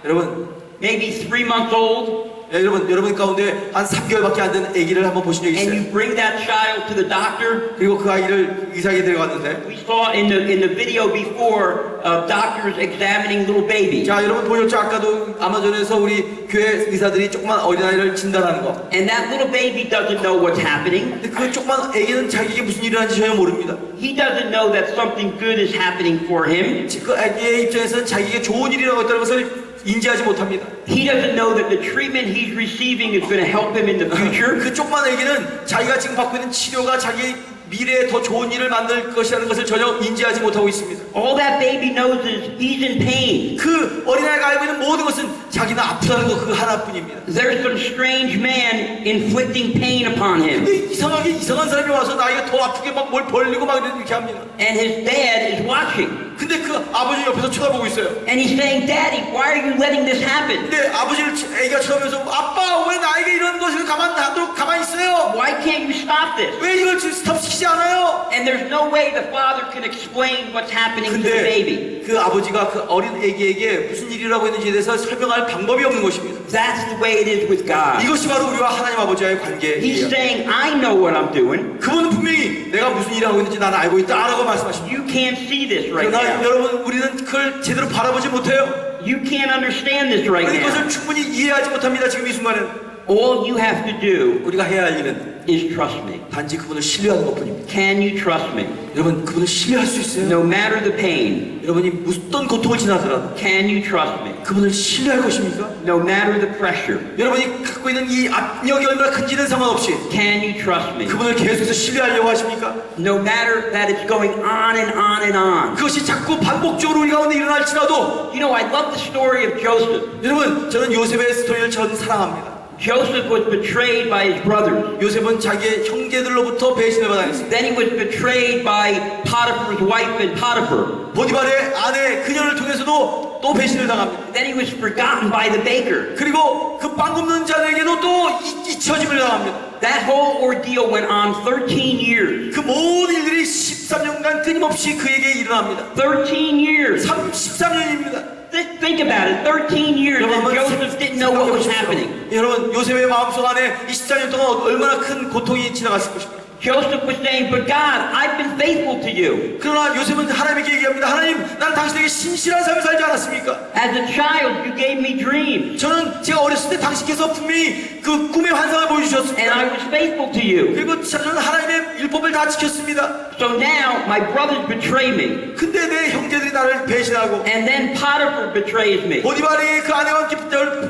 여러분, maybe 3 months old, 여러분 가운데 한 3개월밖에 안 된 아기를 한번 보신 적 and 있어요? you bring that child to the doctor? 그리고 그 아이를 의사에게 데려갔는데 We saw in the video before doctors examining little babies. 자, 여러분 보셨죠? 아까도 아마존에서 우리 교회 의사들이 조그만 어린아이를 진단하는 거. And that little baby doesn't know what's happening. 근데 그 조그만 아기는 자기에게 무슨 일을 하는지 전혀 모릅니다. He doesn't know that something good is happening for him. 그 아기의 입장에서는 자기에게 좋은 일이라고 했다는 것을 인지하지 못합니다. He doesn't know that the treatment he's receiving is going to help him in the future. 그 조그만 아기는 자기가 지금 받고 있는 치료가 자기 미래에 더 좋은 일을 만들 것이라는 것을 전혀 인지하지 못하고 있습니다. All that baby knows is he's in pain. 그 어린아이가 알고 있는 모든 것은 자기는 아프다는 거 그 하나뿐입니다. There's some strange man inflicting pain upon him. 근데 이상하게 이상한 사람이 와서 나에게 더 아프게 막 뭘 벌리고 막 이렇게 합니다. And his dad is watching. 근데 그 아버지 옆에서 쳐다보고 있어요. And he's saying, Daddy, why are you letting this happen? 근데 아버지를 애기가 쳐다보면서 아빠 왜 나에게 이런 것을 가만히 있어요? Why can't you stop this? 왜 이걸 지금 스탑시키지 않아요? And there's no way the father can explain what's happening to the baby. 근데 그 아버지가 그 어린 애기에게 무슨 일이라고 했는지에 대해서 설명할 방법이 없는 것입니다. That's the way it is with God. 이것이 바로 우리와 하나님 아버지와의 He's 관계예요. saying, I know what I'm doing. 그분은 분명히 내가 무슨 일을 하고 있는지 나는 알고 있다라고 말씀하십니다. You can't see this right 그러나 now. 여러분, 우리는 그걸 제대로 바라보지 못해요. You can't understand this right 우리 now. 그것을 충분히 이해하지 못합니다. 지금 이 순간은. All you have to do 우리가 해야 할 일은 is trust me. 단지 그분을 신뢰하는 것뿐입니다. Can you trust me? 여러분 그분을 신뢰할 수 있어요? No matter the pain, 여러분이 어떤 고통을 지나더라도 can you trust me? 그분을 신뢰할 것입니까? No matter the pressure, 여러분이 갖고 있는 이 압력이 얼마나 큰지는 상관없이 can you trust me? 그분을 계속해서 신뢰하려고 하십니까? No matter that it's going on and on and on. 그것이 자꾸 반복적으로 우리 가운데 일어날지라도 You know, I love the story of Joseph. 여러분 저는 요셉의 스토리를 전 사랑합니다. Joseph was betrayed by his brothers. 요셉은 자기의 형제들로부터 배신을 받았습니다. Then he was betrayed by Potiphar's wife and Potiphar. 보디발의 아내 그녀를 통해서도 또 배신을 당합니다. Then he was forgotten by the baker. 그리고 그 빵 굽는 자에게도 또 잊혀짐을 당합니다. That whole ordeal went on 13 years. 그 모든 일들이 13년간 끊임없이 그에게 일어납니다. 13 years. 13년입니다. Think about it. 13 years and Joseph didn't know what was happening. 여러분 요셉의 마음속 안에 이 14년 동안 얼마나 큰 고통이 지나갔을 것입니까? Joseph was saying, but God, I've been faithful to you. 그러나 요셉은 하나님에게 얘기합니다. 하나님, 난 당신에게 신실한 삶을 살지 않았습니까? As a child, you gave me dreams, 저는 제가 어렸을 때 당신께서 분명히 그 꿈의 환상을 and I 보여주셨습니다. was faithful to you. 그리고 저는 하나님의 율법을 다 지켰습니다. So now my brothers betray me, 근데 내 형제들이 나를 배신하고 and then Potiphar betrays me, 보디발이 그 아내와 함께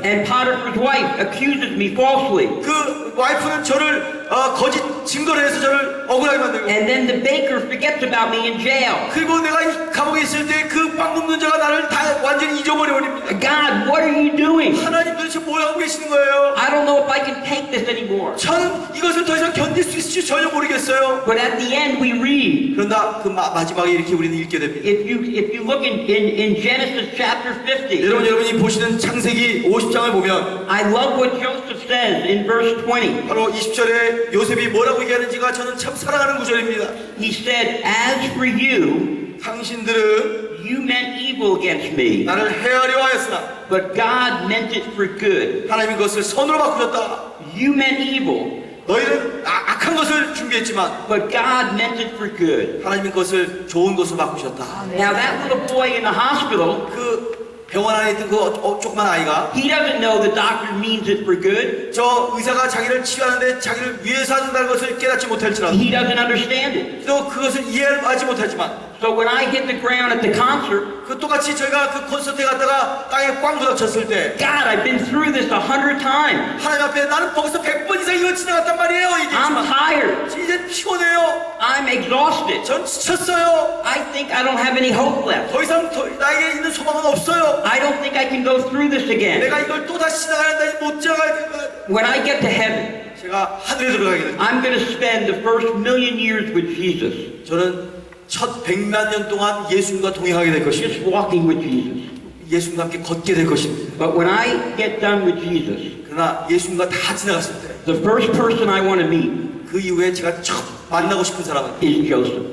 and Potiphar's wife accuses me falsely, 그 와이프는 저를 거짓 증거를 해서 저를 억울하게 만들고 and then the baker forgets about me in jail. 그리고 내가 이 감옥에 있을 때 그 빵 굽는 자가 나를 다 완전히 잊어버려 버립니다. God, what are you doing? 하나님 도대체 뭘 하고 계시는 거예요? I don't know if I can take this anymore. 저는 이것을 더 이상 견딜 수 있을지 전혀 모르겠어요. But at the end we read, 그런다 그 마지막에 이렇게 우리는 읽게 됩니다. if you look in Genesis chapter 50, 여러분이 보시는 창세기 50장을 보면 I love what Joseph says in verse 20. 바로 20절에 요셉이 뭐라고 얘기하는지가 저는 참 사랑하는 구절입니다. He said, as for you, 당신들은 you meant evil against me, 나를 해하려 하였으나 but God meant it for good. 하나님이 그것을 선으로 바꾸셨다. You meant evil, 너희는 악한 것을 준비했지만 but God meant it for good. 하나님이 그것을 좋은 것으로 바꾸셨다. Now that little boy in the hospital, 그 병원 안에 있던 그 조그만 아이가 he doesn't know the doctor means it for good. 저 의사가 자기를 치료하는데 자기를 위해서 한다는 것을 깨닫지 못할지라도 He doesn't understand it. 또 그것을 이해하지 못하지만 So when I hit the ground at the concert, 그 똑같이 저희가 그 콘서트에 갔다가 땅에 꽝 부닥쳤을 때 God, I've been through this 100 times. 하나님 앞에 나는 거기서 100번 이상 이거 지나갔단 말이에요. I'm 얘기했지만 tired. 이제 피곤해요. I'm exhausted. 전 지쳤어요. I think I don't have any hope left. 더 이상 나에게 있는 소망은 없어요. I don't think I can go through this again. 내가 이걸 또 다시 지나가야 못 지나가야 될 것 같아요. When I get to heaven, 제가 하늘에 들어가게 됩니다. I'm going to spend the first 1,000,000 years with Jesus, 저는 첫 100만 년 동안 예수님과 동행하게 될 것입니다. just walking with Jesus. 예수님과 함께 걷게 될 것입니다. But when I get done with Jesus, 그러나 예수님과 다 지나갔을 때 그 the first person I want to meet 이후에 제가 처음 만나고 싶은 사람은 is Joseph.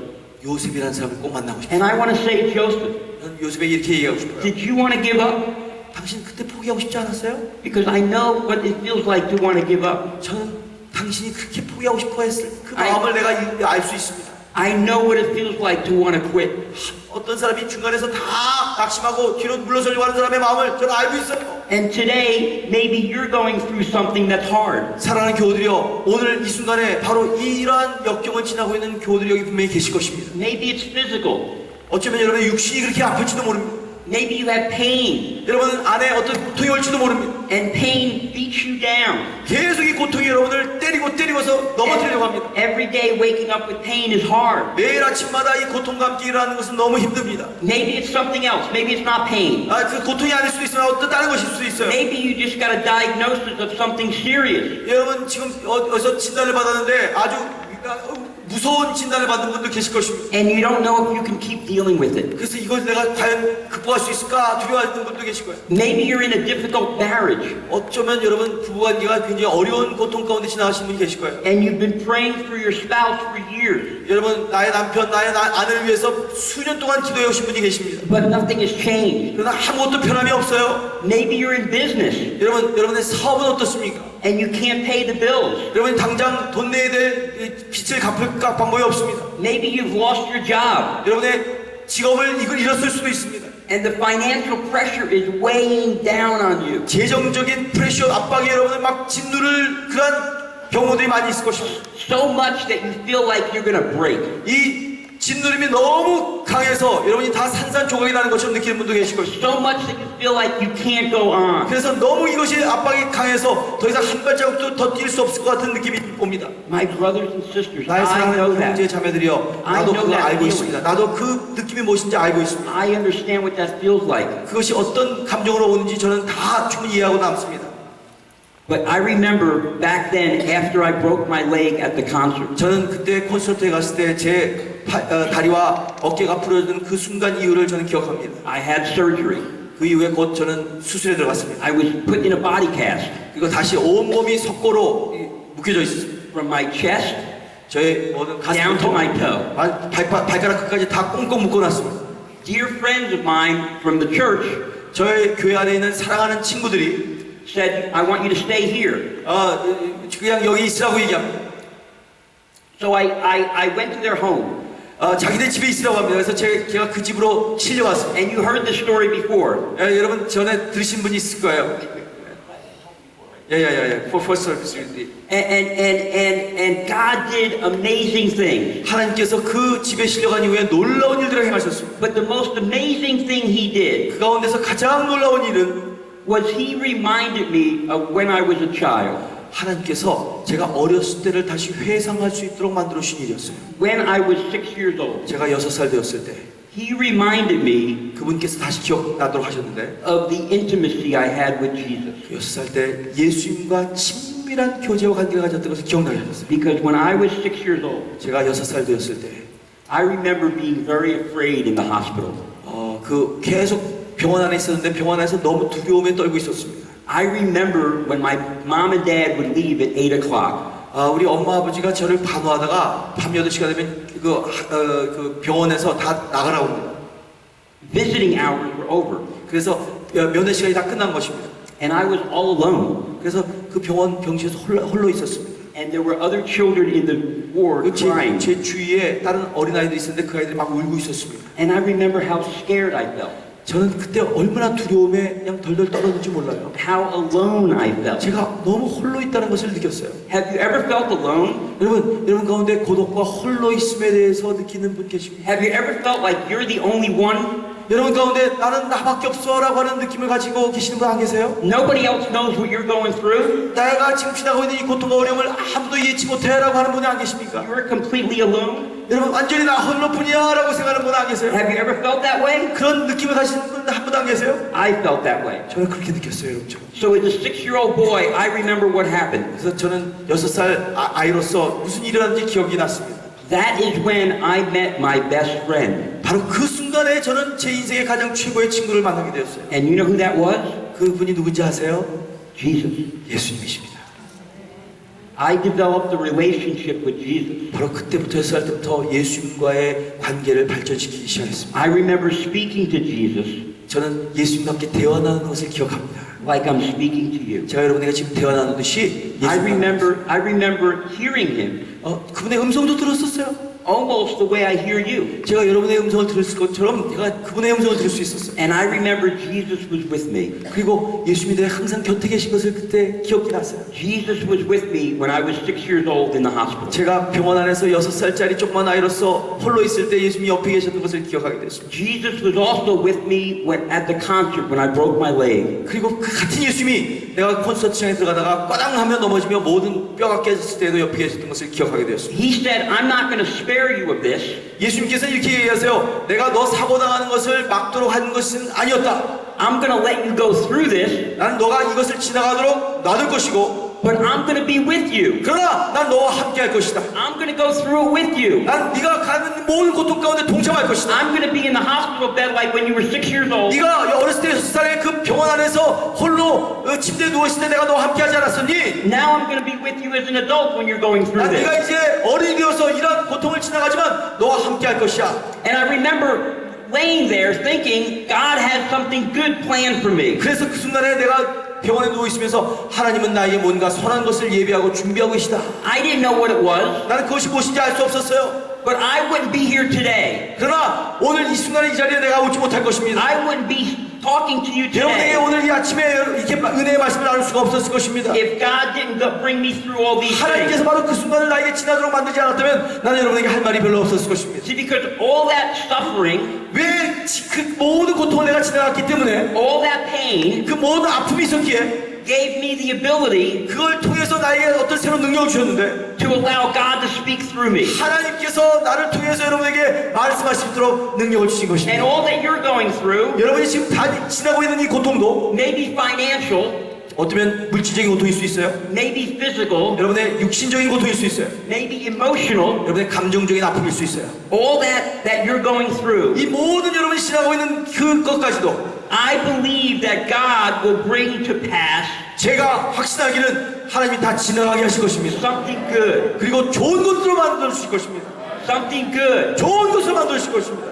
요셉이라는 사람을 꼭 만나고 싶어요. And I want to say, Joseph, 저는 요셉에게 이렇게 얘기하고 싶어요. did you want to give up? 당신 그때 포기하고 싶지 않았어요? Because I know what it feels like to want to give up. 저는 당신이 그렇게 포기하고 싶어 했을 그 아이. 마음을 내가 알 수 있습니다. I know what it feels like to want to quit. 어떤 사람이 중간에서 다 낙심하고 뒤로 물러서려고 하는 사람의 마음을 저는 알고 있어요. And today, maybe you're going through something that's hard. 사랑하는 교우들이여, 오늘 이 순간에 바로 이러한 역경을 지나고 있는 교우들이 여기 분명히 계실 것입니다. Maybe it's physical. 어쩌면 여러분의 육신이 그렇게 아플지도 모릅니다. Maybe you have pain, 여러분 안에 어떤 고통이 올지도 모릅니다. and pain beats you down. 계속 이 고통이 여러분을 때리고서 넘어뜨리려고 합니다. Every day waking up with pain is hard. 매일 아침마다 이 고통과 함께 일어나는 것은 너무 힘듭니다. Maybe it's something else. Maybe it's not pain. 그 고통이 아닐 수도 있으나 어떤 다른 것일 수도 있어요. Maybe you just got a diagnosis of something serious. 여러분 지금 어디서 진단을 받았는데 아주 무서운 진단을 받은 분들 계실 것입니다. And you don't know if you can keep dealing with it. 그래서 이걸 내가 과연 극복할 수 있을까 두려워하는 분도 계실 거예요. Maybe you're in a difficult marriage, 어쩌면 여러분 부부관계가 굉장히 어려운 고통 가운데 지나가신 분이 계실 거예요. and you've been praying for your spouse for years, 여러분 나의 남편, 나의 아내를 위해서 수년 동안 기도해 오신 분이 계십니다. but nothing has changed. 그러나 아무것도 변함이 없어요. Maybe you're in business, 여러분의 사업은 어떻습니까? and you can't pay the bills. 여러분이 당장 돈 내야 될 빚을 갚을 방법이 없습니다. Maybe you've lost your job, 여러분의 직업을 잃었을 수도 있습니다. And the financial pressure is weighing down on you. 재정적인 프레셔 압박이 여러분을 막 짓누를 그런 경우들이 많이 있을 것입니다. So much that you feel like you're going to break. 이 짓누림이 너무 강해서 여러분이 다 산산조각이 나는 것처럼 느끼는 분도 계실 것입니다. So much that you feel like you can't go on. 그래서 너무 이것이 압박이 강해서 더 이상 한 발자국도 더 뛸 수 없을 것 같은 느낌이 옵니다. My brothers and sisters, 나의 I know 사랑하는 형제 that. 자매들이여, I 나도 know 그걸 that 알고 feeling. 있습니다. 나도 그 느낌이 무엇인지 알고 있습니다. I understand what that feels like. 그것이 어떤 감정으로 오는지 저는 다 충분히 이해하고 남습니다. But I remember back then, after I broke my leg at the concert, 저는 그때 콘서트에 갔을 때 제 다리와 어깨가 부러지는 그 순간 이후를 저는 기억합니다. I had surgery. 그 이후에 곧 저는 수술에 들어갔습니다. I was put in a body cast 그리고 다시 온몸이 석고로 묶여져 있었습니다. from my chest 저의 모든 down to my toe. 발가락 끝까지 다 꽁꽁 묶어놨습니다. Dear friends of mine from the church 저의 교회 안에 있는 사랑하는 친구들이 said, I want you to stay here. 그냥 여기 있으라고 얘기합니다. So I went to their home. 자기네 집에 있으라고 합니다. 그래서 제가 그 집으로 실려왔습니다. And you heard the story before. 여러분 전에 들으신 분이 있을 거예요. For service. And God did amazing things. 하나님께서 그 집에 실려간 이후에 놀라운 일들을 행하셨습니다. But the most amazing thing He did 그 가운데서 가장 놀라운 일은 was He reminded me of when I was a child. 하나님께서 제가 어렸을 때를 다시 회상할 수 있도록 만들어 주신 일이었어요. When I was 6 years old, 제가 6살 되었을 때 He reminded me 그분께서 다시 기억나도록 하셨는데 of the intimacy I had with Jesus. 6살 때 예수님과 친밀한 교제와 관계를 가졌던 것을 기억나게 하셨어요. Because when I was 6 years old, 제가 6살 되었을 때 I remember being very afraid in the hospital. 그 계속 병원 안에 있었는데 병원 안에서 너무 두려움에 떨고 있었습니다. I remember when my mom and dad would leave at 8 o'clock. 우리 엄마 아버지가 저를 반호하다가 밤 8시가 되면 그 병원에서 다 나가라고 합니다. Visiting hours were over. 그래서 면회 시간이 다 끝난 것입니다. And I was all alone. 그래서 그 병실에서 홀로 있었습니다. And there were other children in the ward crying. 제 주위에 다른 어린아이들이 있었는데 그 아이들이 막 울고 있었습니다. And I remember how scared I felt. 저는 그때 얼마나 두려움에 그냥 덜덜 떨었는지 몰라요. How alone I felt. 제가 너무 홀로 있다는 것을 느꼈어요. Have you ever felt alone? 여러분 가운데 고독과 홀로 있음에 대해서 느끼는 분 계십니까? Have you ever felt like you're the only one? 여러분 가운데 나는 나밖에 없어라고 하는 느낌을 가지고 계시는 분 안 계세요? Nobody else knows what you're going through? 내가 지금 지나고 있는 이 고통과 어려움을 아무도 이해치 못해라고 하는 분이 안 계십니까? You're completely alone? 여러분 완전히 나 홀로뿐이야라고 생각하는 분 안 계세요? Have you ever felt that way? 그런 느낌을 가지는 분 한 분도 안 계세요? I felt that way. 저는 그렇게 느꼈어요, 여러분. So as a 6-year-old boy, I remember what happened. 그래서 저는 6살 아이로서 무슨 일이 일어났는지 기억이 났습니다. That is when I met my best friend. 바로 그 순간에 저는 제 인생의 가장 최고의 친구를 만나게 되었어요. And you know who that was? 그분이 누군지 아세요? Jesus. 예수님이십니다. I developed a relationship with Jesus. 바로 그때부터 6살 때부터 예수님과의 관계를 발전시키기 시작했습니다. I remember speaking to Jesus 저는 예수님과 함께 대화 나누는 것을 기억합니다. like I'm speaking to you. 제가 여러분에게 지금 대화 나누듯이 I remember hearing him 그분의 음성도 들었었어요. almost the way I hear you. 제가 여러분의 음성을 들을 것처럼 제가 그분의 음성을 들을 수 있었어요. And I remember Jesus was with me. 그리고 예수님이 항상 곁에 계신 것을 그때 기억이 났어요. Jesus was with me when I was 6 years old in the hospital. 제가 병원 안에서 6살짜리 조그만 아이로서 홀로 있을 때 예수님이 옆에 계셨던 것을 기억하게 됐습니다. Jesus was also with me at the concert when I broke my leg. 그리고 그 같은 예수님이 내가 콘서트장에 들어가다가 꽈당 하며 넘어지며 모든 뼈가 깨졌을 때도 옆에 계셨던 것을 기억하게 되었습니다. He said, I'm not going to spare you of this. 예수님께서 이렇게 얘기하세요. 내가 너 사고 당하는 것을 막도록 한 것은 아니었다. I'm going to let you go through this, 나는 너가 이것을 지나가도록 놔둘 것이고 but I'm going to be with you. 그러나 난 너와 함께 할 것이다. I'm going to go through it with you. 난 네가 가는 모든 고통 가운데 동참할 것이다. I'm going to be in the hospital bed like when you were 6 years old. 네가 어렸을 때 6살에 그 병원 안에서 홀로 침대에 누워있을 때 내가 너와 함께 하지 않았었니? Now I'm going to be with you as an adult when you're going through 난 this. 네가 이제 어른이 되어서 이런 고통을 지나가지만 너와 함께 할 것이야. And I remember laying there thinking God had something good planned for me. 그래서 그 순간에 내가 병원에 누워있으면서 하나님은 나에게 뭔가 선한 것을 예비하고 준비하고 계시다. I didn't know what it was, 나는 그것이 무엇인지 알 수 없었어요. But I wouldn't be here today. 그러나 오늘 이 순간에 이 자리에 내가 오지 못할 것입니다. I wouldn't be talking to you 여러분에게 today 오늘 이 아침에 이렇게 은혜의 말씀을 나눌 수가 없었을 것입니다. if God didn't bring me through all these 하나님께서 things. 바로 그 순간을 나에게 지나도록 만들지 않았다면 나는 여러분에게 할 말이 별로 없었을 것입니다. See, because all that suffering, 왜 그 모든 고통을 내가 지나갔기 때문에 all that pain 그 모든 아픔이 있었기에 gave me the ability 그걸 통해서 나에게 어떤 새로운 능력을 주셨는데 to allow God to speak through me. 하나님께서 나를 통해서 여러분에게 말씀하실 수 있도록 능력을 주신 And 것입니다. all that you're going through, 여러분이 지금 다 지나고 있는 이 고통도 maybe financial, 어쩌면 물질적인 고통일 수 있어요. maybe physical, 여러분의 육신적인 고통일 수 있어요. maybe emotional, 여러분의 감정적인 아픔일 수 있어요. all that you're going through. 이 모든 여러분이 지나고 있는 그것까지도 I believe that God will bring to pass 제가 확신하기는 하나님이 다 지나가게 하실 것입니다. something good, 그리고 좋은 것으로 만들어 주실 것입니다. something good. 좋은 것으로 만들어 주실 것입니다.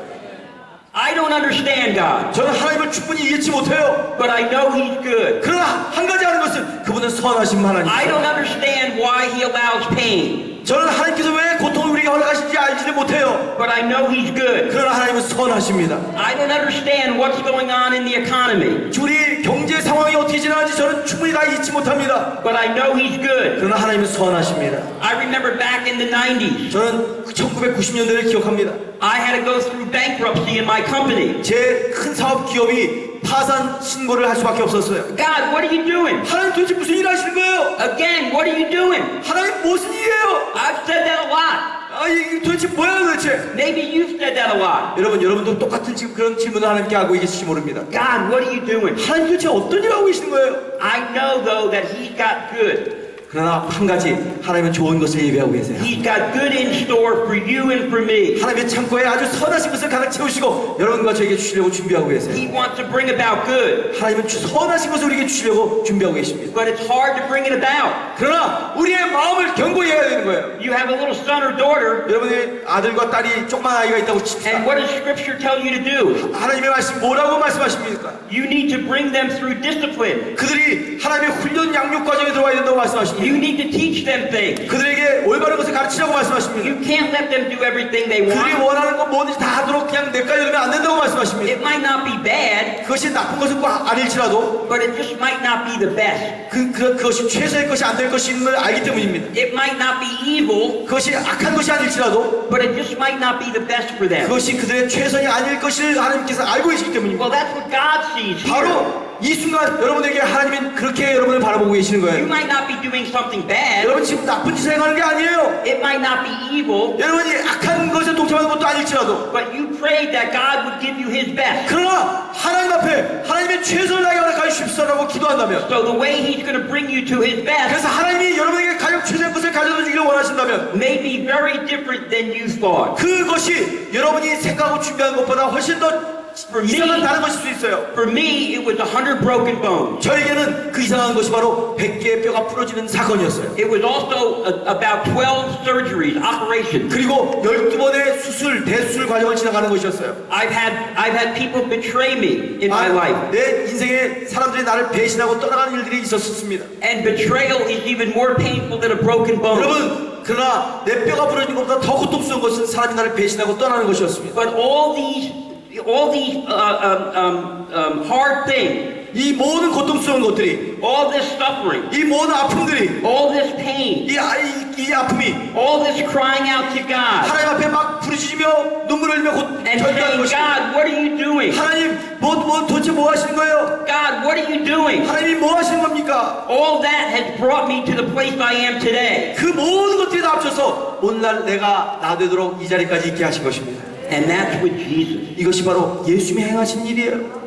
I don't understand God, 저는 하나님을 충분히 이해치 못해요. but I know He's good. 그러나 한 가지 아는 것은 그분은 선하신 I 하나님이세요. don't understand why He allows pain, 저는 하나님께서 왜 고통을 우리에게 허락하신지 알지를 못해요. but I know He's good. 그러나 하나님은 선하십니다. I don't understand what's going on in the economy, 우리 경제 상황이 어떻게 지나가는지 저는 충분히 다 잊지 못합니다. but I know He's good. 그러나 하나님은 선하십니다. I remember back in the 90s, 저는 1990년대를 기억합니다. I had to go through bankruptcy in my company. 제 큰 사업 기업이 파산 신고를 할 수밖에 없었어요. God, what are you doing? 하나님 도대체 무슨 일 하시는 거예요? Again, what are you doing? 하나님 무슨 일이에요? I've said that a lot. 아, 이게 도대체 뭐야 도대체? Maybe you've said that a lot. 여러분도 똑같은 지금 그런 질문을 하나님께 하고 계실지 모릅니다. God, what are you doing? 하나님 도대체 어떤 일을 하고 계시는 거예요? I know, though, that He's got good. 그러나 한 가지 하나님은 좋은 것을 예비하고 계세요. He's got good in store for you and for me. 하나님의 창고에 아주 선하신 것을 가득 채우시고 여러분과 저에게 주시려고 준비하고 계세요. He wants to bring about good, 하나님은 선하신 것을 우리에게 주시려고 준비하고 계십니다. but it's hard to bring it about. 그러나 우리의 마음을 견고히 해야 되는 거예요. You have a little son or daughter, 여러분의 아들과 딸이 조그만 아이가 있다고 and 칩시다. what does Scripture tell you to do? 하나님의 말씀 뭐라고 말씀하십니까? You need to bring them through discipline. 그들이 하나님의 훈련 양육 과정에 들어가야 된다고 말씀하십니다. You need to teach them things. 그들에게 올바른 것을 가르치라고 말씀하십니다. You can't let them do everything they 그들이 want. 원하는 것 뭐든지 다 하도록 그냥 내까지 두면 안 된다고 말씀하십니다. It might not be bad, 그것이 나쁜 것은 꼭 아닐지라도 but it just might not be the best. 그것이 최선의 것이 안 될 것인 걸 알기 때문입니다. It might not be evil, 그것이 악한 것이 아닐지라도 but it just might not be the best for them. 그것이 그들의 최선이 아닐 것을 하나님께서 알고 계시기 때문입니다. Well, that's what God sees here. 바로 이 순간 여러분에게 하나님은 그렇게 여러분을 바라보고 계시는 You 거예요. might not be doing something bad. 여러분 지금 나쁜 짓을 행하는 게 아니에요. It might not be evil, 여러분이 악한 것에 동참하는 것도 아닐지라도 but you prayed that God would give you His best. 그러나 하나님 앞에 하나님의 최선을 다해 허락하여 주십시오라고 기도한다면 So the way He's going to bring you to His best 그래서 하나님이 여러분에게 가장 최선의 것을 가져다 주기를 원하신다면 may be very different than you thought. 그것이 여러분이 생각하고 준비한 것보다 훨씬 더 이상한 다른 것일 수 있어요. For me, it was 100 broken bones. 저에게는 그 이상한 것이 바로 100개의 뼈가 부러지는 사건이었어요. It was also about 12 surgeries, operations. 그리고 12번의 대수술 과정을 지나가는 것이었어요. I've had people betray me in my life. 내 인생에 사람들이 나를 배신하고 떠나가는 일들이 있었습니다. And betrayal is even more painful than a broken bone. 여러분, 그러나 내 뼈가 부러진 것보다 더 고통스러운 것은 사람이 나를 배신하고 떠나는 것이었습니다. But all these hard things, 이 모든 고통스러운 것들이, all this suffering, 이 모든 아픔들이, all this pain, 이 아픔이 all this crying out to God 하나님 앞에 막 부르짖으며 눈물을 흘리며 and 절규하는 saying, 것입니다. God, what are you doing? 하나님, 도대체 뭐 하시는 거예요? God, what are you doing? 하나님이 뭐 하시는 겁니까? All that has brought me to the place I am today. 그 모든 것들이 다 합쳐서 오늘날 내가 나 되도록 이 자리까지 있게 하신 것입니다. And that's with Jesus. 이것이 바로 예수님이 행하신 일이에요.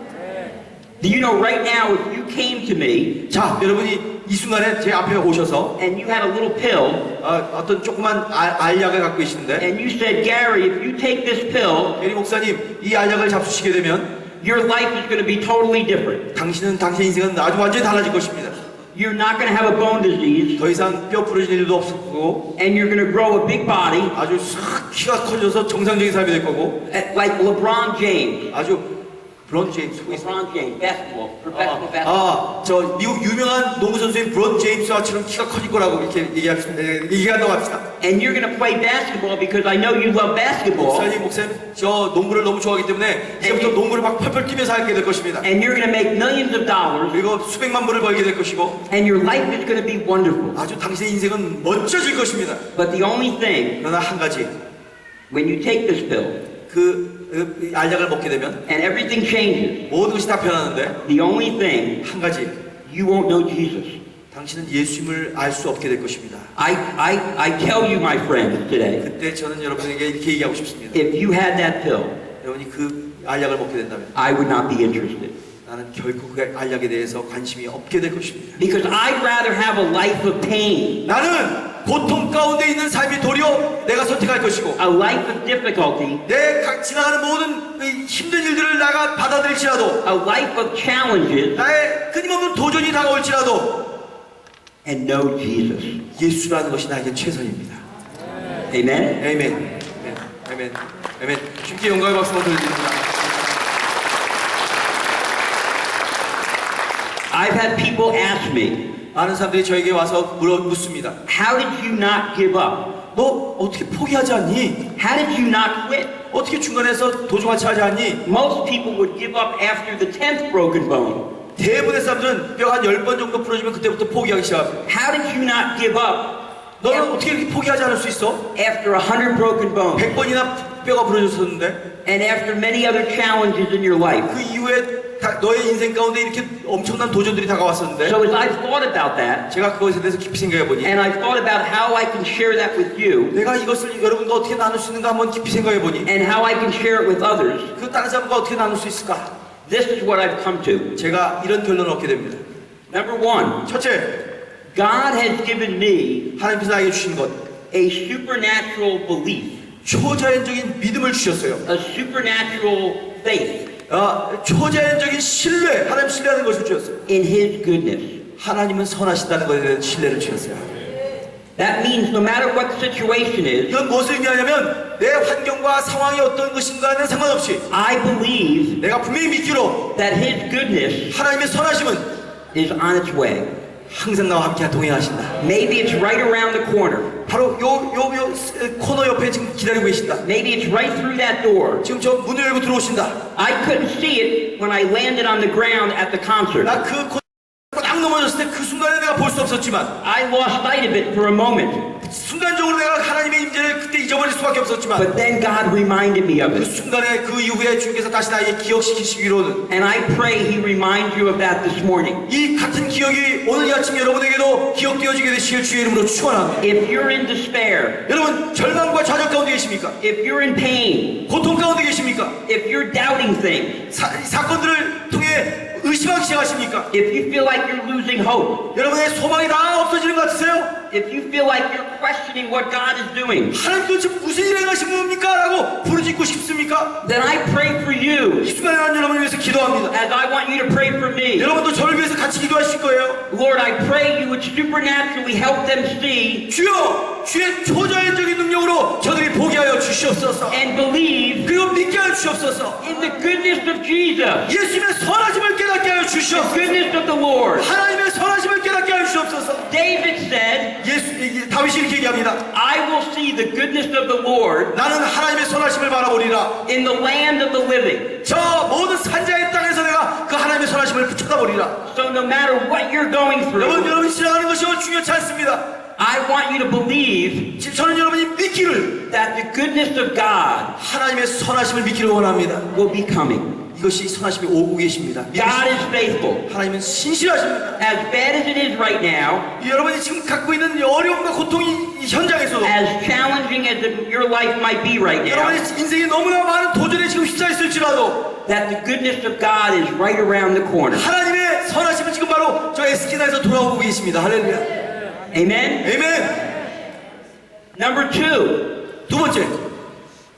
Do you know right now if you came to me 자, 여러분이 이 순간에 제 앞에 오셔서 and you had a little pill 어떤 조그만 알약을 갖고 계시는데 and you said, Gary, if you take this pill, 예리 목사님 이 알약을 잡수시게 되면 your life is going to be totally different. 당신의 인생은 아주 완전히 달라질 것입니다. You're not going to have a bone disease 더 이상 뼈 부러진 일도 없을 거고 and you're going to grow a big body 아주 싹 키가 커져서 정상적인 사람이 될 거고 like LeBron James. 아주 브론 제임스 후 있습니다. LeBron James, basketball, professional basketball. 저 미국 유명한 농구 선수인 브론 제임스와처럼 키가 커질 거라고 이렇게 얘기한다고 합시다. And you're going to play basketball because I know you love basketball. 목사님, 저 농구를 너무 좋아하기 때문에 이제부터 농구를 막 펄펄 뛰면서 하게 될 것입니다. And you're going to make millions of dollars. 그리고 수백만 불을 벌게 될 것이고, And your life is going to be wonderful. 아주 당신의 인생은 멋져질 것입니다. But the only thing, 그러나 한 가지, when you take this pill 그 알약을 먹게 되면 and everything changes, 모든 것이 다 변하는데 the only thing, 한 가지, you won't know Jesus. 당신은 예수님을 알 수 없게 될 것입니다. I tell you, my friends, today, 그때 저는 여러분에게 이렇게 얘기하고 싶습니다. if you had that pill, 여러분이 그 알약을 먹게 된다면 I would not be interested. 나는 결코 그 알약에 대해서 관심이 없게 될 것입니다. Because I'd rather have a life of pain, 나는 고통 가운데 있는 삶이 도리어 내가 선택할 것이고, a life of difficulty, 내 지나가는 모든 힘든 일들을 내가 받아들일지라도, a life of challenges, 나의 끊임없는 도전이 다가올지라도 and know Jesus. 예수라는 것이 나에게 최선입니다. Amen? 아멘. 아멘. 아멘. 주께 영광의 박수 한번 드립니다. I've had people ask me, 많은 사람들이 저에게 와서 묻습니다. how did you not give up? 너 어떻게 포기하지 않니? How did you not quit? 어떻게 중간에서 도중하지 않니? Most people would give up after the 10th broken bone. 대부분의 사람들은 뼈가 한 10번 정도 부러지면 그때부터 포기하기 시작합니다. How did you not give up 너는 어떻게 이렇게 포기하지 않을 수 있어? after 100 broken bones 100번이나 뼈가 부러졌었는데, and after many other challenges in your life? 그 이후에 너의 인생 가운데 이렇게 엄청난 도전들이 다가왔었는데, So as I've thought about that, 제가 그것에 대해서 깊이 생각해보니, and I've thought about how I can share that with you, 내가 이것을 여러분과 어떻게 나눌 수 있는가 한번 깊이 생각해보니, and how I can share it with others, 그 다른 사람과 어떻게 나눌 수 있을까? this is what I've come to. 제가 이런 결론을 얻게 됩니다. Number one, 첫째, God has given me 하나님께서 나에게 주신 것, a supernatural belief, 초자연적인 믿음을 주셨어요. a supernatural faith 초자연적인 신뢰, 하나님 신뢰하는 것을 주셨어요. in His goodness. 하나님은 선하시다는 것에 대한 신뢰를 주셨어요. That means no matter what the situation is, 이건 무엇을 의미하냐면 내 환경과 상황이 어떤 것인가는 상관없이 I believe 내가 분명히 믿기로 that His goodness 하나님의 선하심은 is on its way. 항상 나와 함께 동행하신다. Maybe it's right around the corner. 바로 요 코너 옆에 지금 기다리고 계신다. Maybe it's right through that door. 지금 저 문을 열고 들어오신다. I couldn't see it when I landed on the ground at the concert. 나 그 코너 딱 넘어졌을 때 그 순간에 내가 볼 수 없었지만, I lost sight of it for a moment. 순간적으로 내가 하나님의 임재를 그때 잊어버릴 수밖에 없었지만, But then God reminded me of 그 it. 순간에 그 이후에 주께서 다시 나에게 기억시키시기로는, And I pray He reminds you of that this morning. 이 같은 기억이 오늘 이 아침 여러분에게도 기억되어지게 되시길 주의 이름으로 축원합니다. If you're in despair, 여러분 절망과 좌절 가운데 계십니까? if you're in pain, 고통 가운데 계십니까? if you're doubting things, 사건들을 통해 의심하기 시작하십니까? if you feel like you're losing hope, 여러분의 소망이 다 없어지는 것 같으세요? if you feel like you're questioning what God is doing, 하나님 도대체 무슨 일을 행하신 겁니까? 라고 부르짖고 싶습니까? then I pray for you 이 순간에 난 여러분을 위해서 기도합니다. as I want you to pray for me. 여러분도 저를 위해서 같이 기도하실 거예요. Lord, I pray you would supernaturally help them see 주여, 주의 초자연적인 능력으로 저들이 보게 하여 주시옵소서. and believe 그리고 믿게 하여 주시옵소서. in the goodness of Jesus, 예수님의 선하심을 깨닫게 하여 the 주시옵소서. goodness of the Lord. 하나님의 선하심을 깨닫게 하여 주시옵소서. David said, 다윗이 이렇게 얘기합니다. I will see the goodness of the Lord 나는 하나님의 선하심을 바라보리라. in the land of the living. 저 모든 산자의 땅에서 내가 그 하나님의 선하심을 쳐다보리라. So no matter what you're going through, 여러분이 지나가는 것이 중요치 않습니다. I want you to believe 저는 여러분이 믿기를, that the goodness of God 하나님의 선하심을 믿기를 원합니다. will be coming. 이것이 선하심이 오고 계십니다. God is faithful. 하나님은 신실하십니다. As bad as it is right now, 여러분이 지금 갖고 있는 어려움과 고통이 이 현장에서도, as challenging as your life might be right now, 여러분의 인생이 너무나 많은 도전에 지금 휩싸였을지라도 that the goodness of God is right around the corner. 하나님의 선하심은 지금 바로 저 에스키나에서 돌아오고 계십니다. 할렐루야. Amen? 아멘. Number two, 두 번째,